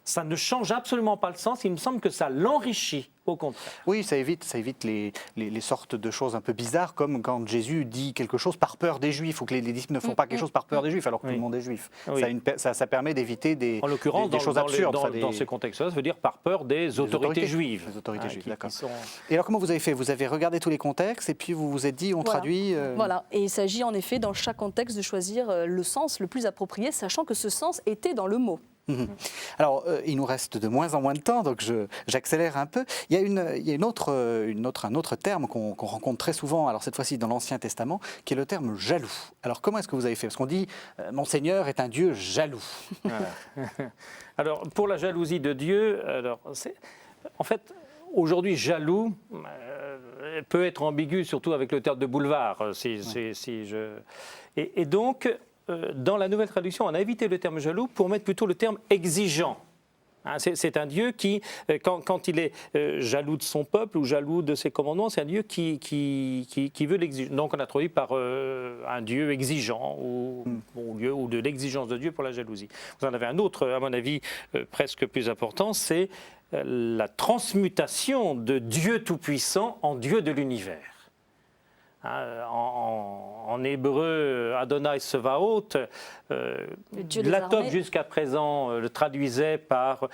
Ça ne change absolument pas le sens, il me semble que ça l'enrichit, au contraire. Oui, ça évite les sortes de choses un peu bizarres, comme quand Jésus dit quelque chose par peur des Juifs, ou que les disciples ne font pas quelque chose par peur des Juifs, alors que tout le monde est juif. Oui. Ça permet d'éviter des choses absurdes. Dans ce contexte-là, ça veut dire par peur des autorités juives. Les autorités juives, d'accord. Et alors comment vous avez fait? Vous avez regardé tous les contextes, et puis vous vous êtes dit, on traduit... Voilà, et il s'agit en effet, dans chaque contexte, de choisir le sens le plus approprié, sachant que ce sens était dans le mot. Alors, il nous reste de moins en moins de temps, donc j'accélère un peu. Il y a un autre terme qu'on rencontre très souvent, alors cette fois-ci dans l'Ancien Testament, qui est le terme jaloux. Alors, comment est-ce que vous avez fait? Parce qu'on dit « Mon Seigneur est un Dieu jaloux ». Alors, pour la jalousie de Dieu, en fait, aujourd'hui, jaloux peut être ambigu, surtout avec le terme de boulevard. Et donc... dans la nouvelle traduction, on a évité le terme jaloux pour mettre plutôt le terme exigeant. C'est un Dieu qui, quand il est jaloux de son peuple ou jaloux de ses commandements, c'est un Dieu qui veut l'exiger. Donc on a traduit par un Dieu exigeant ou de l'exigence de Dieu pour la jalousie. Vous en avez un autre, à mon avis, presque plus important, c'est la transmutation de Dieu Tout-Puissant en Dieu de l'univers. En hébreu, Adonai Sevaot, la TOB jusqu'à présent le traduisait par...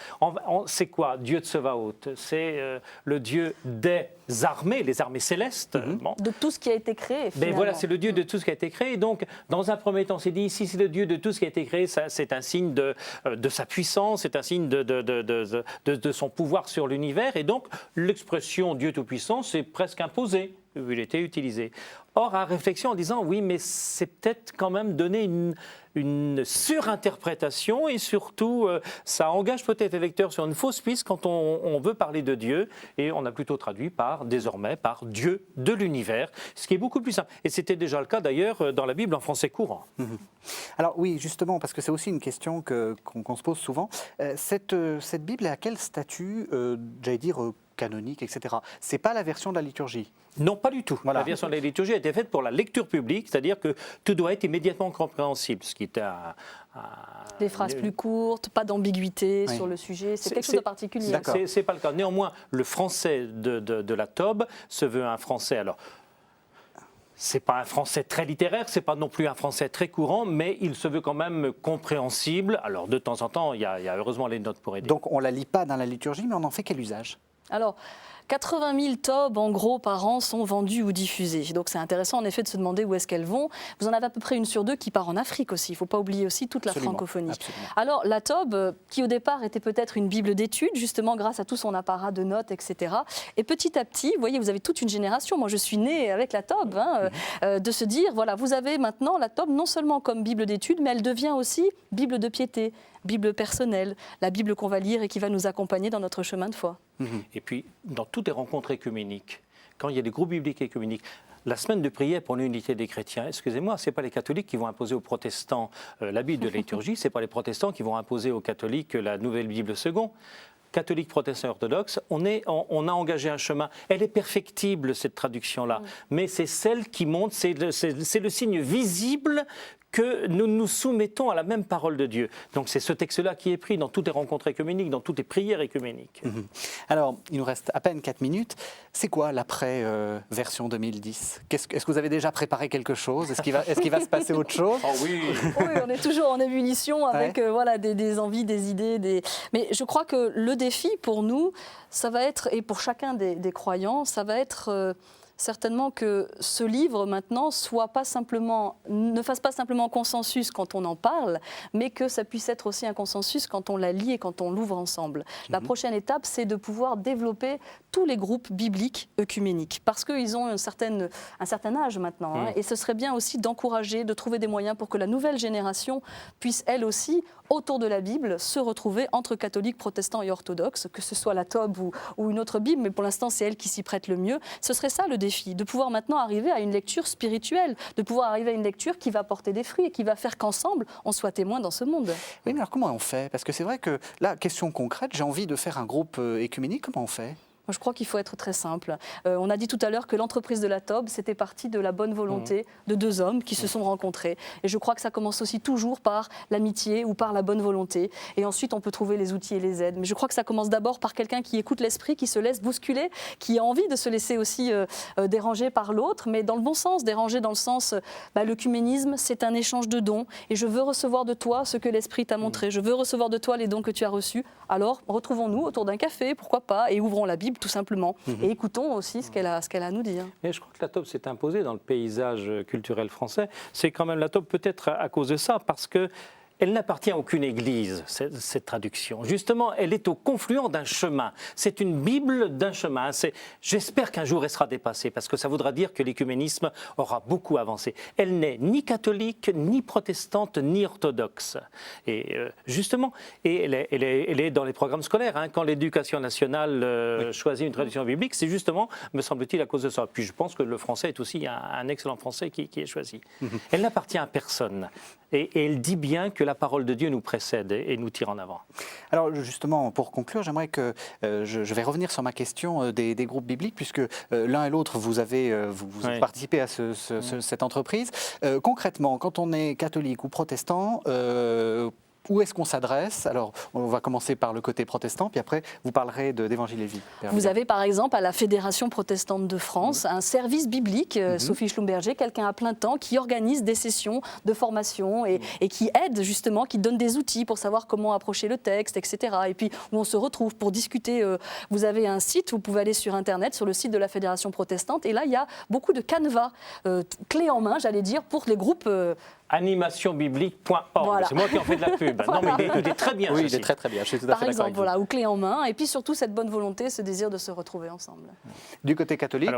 c'est quoi Dieu de Sevaot? C'est le Dieu des armées, les armées célestes. Bon. De tout ce qui a été créé, finalement. Mais voilà, c'est le Dieu de tout ce qui a été créé. Donc, dans un premier temps, c'est dit, ici, c'est le Dieu de tout ce qui a été créé. C'est un signe de sa puissance, c'est un signe de son pouvoir sur l'univers. Et donc, l'expression Dieu Tout-Puissant, c'est presque imposé. Il était utilisé. Or, à réflexion en disant, oui, mais c'est peut-être quand même donner une surinterprétation et surtout, ça engage peut-être les lecteurs sur une fausse piste quand on veut parler de Dieu et on a plutôt traduit désormais par Dieu de l'univers, ce qui est beaucoup plus simple. Et c'était déjà le cas d'ailleurs dans la Bible en français courant. Alors oui, justement, parce que c'est aussi une question qu'on se pose souvent. Cette Bible est à quel statut, j'allais dire, canonique, etc. C'est pas la version de la liturgie? Non, pas du tout. Voilà. La version de la liturgie a été faite pour la lecture publique, c'est-à-dire que tout doit être immédiatement compréhensible, ce qui était des phrases plus courtes, pas d'ambiguïté sur le sujet, c'est quelque chose de particulier. C'est pas le cas. Néanmoins, le français de la TOB se veut un français, alors c'est pas un français très littéraire, c'est pas non plus un français très courant, mais il se veut quand même compréhensible. Alors de temps en temps, il y a heureusement les notes pour aider. Donc on la lit pas dans la liturgie, mais on en fait quel usage? Alors, 80 000 TOB, en gros, par an sont vendus ou diffusés. Donc c'est intéressant, en effet, de se demander où est-ce qu'elles vont. Vous en avez à peu près 1 sur 2 qui part en Afrique aussi. Il ne faut pas oublier aussi toute la francophonie. Absolument. Alors, la TOB, qui au départ était peut-être une Bible d'études, justement grâce à tout son apparat de notes, etc. Et petit à petit, vous voyez, vous avez toute une génération, moi je suis née avec la TOB, de se dire, voilà, vous avez maintenant la TOB non seulement comme Bible d'études, mais elle devient aussi Bible de piété, Bible personnelle, la Bible qu'on va lire et qui va nous accompagner dans notre chemin de foi. Et puis, dans toutes les rencontres écuméniques, quand il y a des groupes bibliques écuméniques, la semaine de prière pour l'unité des chrétiens, excusez-moi, ce n'est pas les catholiques qui vont imposer aux protestants la Bible de la liturgie, ce n'est pas les protestants qui vont imposer aux catholiques la nouvelle Bible seconde. Catholiques, protestants, orthodoxes, on a engagé un chemin. Elle est perfectible, cette traduction-là, mais c'est celle qui montre, c'est le signe visible que nous nous soumettons à la même parole de Dieu. Donc c'est ce texte-là qui est pris dans toutes les rencontres œcuméniques, dans toutes les prières œcuméniques. Alors, il nous reste à peine 4 minutes. C'est quoi l'après-version 2010 Est-ce que vous avez déjà préparé quelque chose? Est-ce qu'il va se passer autre chose? Oh oui. Oui, on est toujours en ébullition avec voilà, des envies, des idées. Mais je crois que le défi pour nous, ça va être, et pour chacun des croyants, ça va être certainement que ce livre maintenant ne fasse pas simplement consensus quand on en parle, mais que ça puisse être aussi un consensus quand on la lit et quand on l'ouvre ensemble. La prochaine étape, c'est de pouvoir développer tous les groupes bibliques œcuméniques, parce qu'ils ont un certain âge maintenant, et ce serait bien aussi d'encourager, de trouver des moyens pour que la nouvelle génération puisse elle aussi, autour de la Bible, se retrouver entre catholiques, protestants et orthodoxes, que ce soit la Tob ou une autre Bible, mais pour l'instant c'est elle qui s'y prête le mieux. Ce serait ça le défi, de pouvoir maintenant arriver à une lecture spirituelle, de pouvoir arriver à une lecture qui va porter des fruits et qui va faire qu'ensemble on soit témoins dans ce monde. Oui, mais alors comment on fait? Parce que c'est vrai que là, question concrète, j'ai envie de faire un groupe écuménique, comment on fait? Je crois qu'il faut être très simple. On a dit tout à l'heure que l'entreprise de la Tob, c'était parti de la bonne volonté de deux hommes qui se sont rencontrés. Et je crois que ça commence aussi toujours par l'amitié ou par la bonne volonté. Et ensuite, on peut trouver les outils et les aides. Mais je crois que ça commence d'abord par quelqu'un qui écoute l'esprit, qui se laisse bousculer, qui a envie de se laisser aussi déranger par l'autre, mais dans le bon sens, déranger dans le sens, l'œcuménisme, c'est un échange de dons. Et je veux recevoir de toi ce que l'esprit t'a montré. Je veux recevoir de toi les dons que tu as reçus. Alors, retrouvons-nous autour d'un café, pourquoi pas, et ouvrons la Bible tout simplement. Et écoutons aussi ce qu'elle a à nous dire. Et je crois que la Tob s'est imposée dans le paysage culturel français. C'est quand même la Tob peut-être à cause de ça, parce que elle n'appartient à aucune église, cette traduction. Justement, elle est au confluent d'un chemin. C'est une Bible d'un chemin. J'espère qu'un jour elle sera dépassée, parce que ça voudra dire que l'écuménisme aura beaucoup avancé. Elle n'est ni catholique, ni protestante, ni orthodoxe. Et justement, elle est dans les programmes scolaires. Quand l'éducation nationale choisit une traduction biblique, c'est justement, me semble-t-il, à cause de ça. Puis je pense que le français est aussi un excellent français qui est choisi. Elle n'appartient à personne. Et elle dit bien que la parole de Dieu nous précède et nous tire en avant. Alors justement, pour conclure, j'aimerais que je vais revenir sur ma question des groupes bibliques, puisque l'un et l'autre, vous participez à cette entreprise. Concrètement, quand on est catholique ou protestant, où est-ce qu'on s'adresse? Alors, on va commencer par le côté protestant, puis après, vous parlerez d'Évangile et Vie. Vous avez par exemple à la Fédération protestante de France un service biblique, Sophie Schlumberger, quelqu'un à plein temps qui organise des sessions de formation et qui aide justement, qui donne des outils pour savoir comment approcher le texte, etc. Et puis où on se retrouve pour discuter. Vous avez un site, vous pouvez aller sur Internet, sur le site de la Fédération protestante, et là, il y a beaucoup de canevas, clés en main, j'allais dire, pour les groupes animationbiblique.org. Voilà. C'est moi qui en fais de la pub. Voilà. Non, mais il est très bien. Oui, il est très très bien. Je suis tout à fait d'accord. Par exemple, voilà, ou clé en main, et puis surtout cette bonne volonté, ce désir de se retrouver ensemble. Du côté catholique, il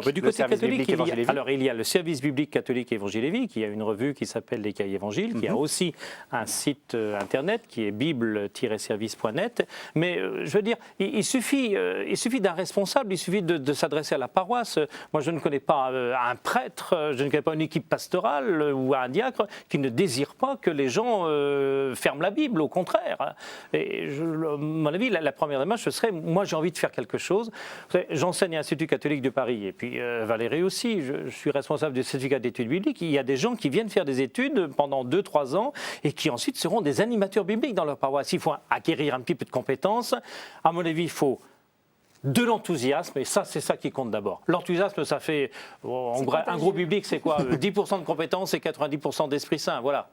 y a le service biblique catholique Évangile et Vie, qui a une revue qui s'appelle Les Cahiers Évangiles, qui a aussi un site internet qui est bible-service.net. Mais je veux dire, il suffit d'un responsable, il suffit de s'adresser à la paroisse. Moi, je ne connais pas un prêtre, je ne connais pas une équipe pastorale ou un diacre qui ne désire pas que les gens ferment la Bible, au contraire. Et à mon avis, la première démarche, ce serait, moi j'ai envie de faire quelque chose. J'enseigne à l'Institut catholique de Paris, et puis Valérie aussi, je suis responsable du certificat d'études bibliques. Il y a des gens qui viennent faire des études pendant 2-3 ans, et qui ensuite seront des animateurs bibliques dans leur paroisse. Il faut acquérir un petit peu de compétences. À mon avis, il faut de l'enthousiasme, et ça, c'est ça qui compte d'abord. L'enthousiasme, ça fait, un groupe biblique, c'est quoi 10% de compétences et 90% d'Esprit Saint, voilà.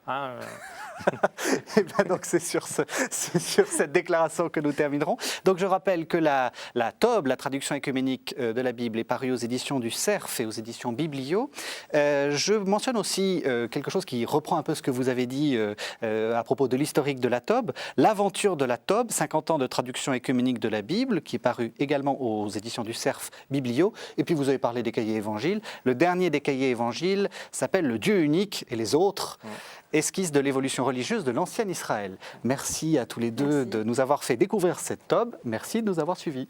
Et bien donc c'est sur cette déclaration que nous terminerons. Donc je rappelle que la Tob, la traduction œcuménique de la Bible, est parue aux éditions du Cerf et aux éditions Biblio. Je mentionne aussi quelque chose qui reprend un peu ce que vous avez dit à propos de l'historique de la Tob. L'aventure de la Tob, 50 ans de traduction œcuménique de la Bible, qui est paru également aux éditions du Cerf Biblio. Et puis vous avez parlé des cahiers évangiles. Le dernier des cahiers évangiles s'appelle Le Dieu unique et les autres. Esquisse de l'évolution religieuse de l'ancien Israël. Merci à tous les deux de nous avoir fait découvrir cette Tob. Merci de nous avoir suivis.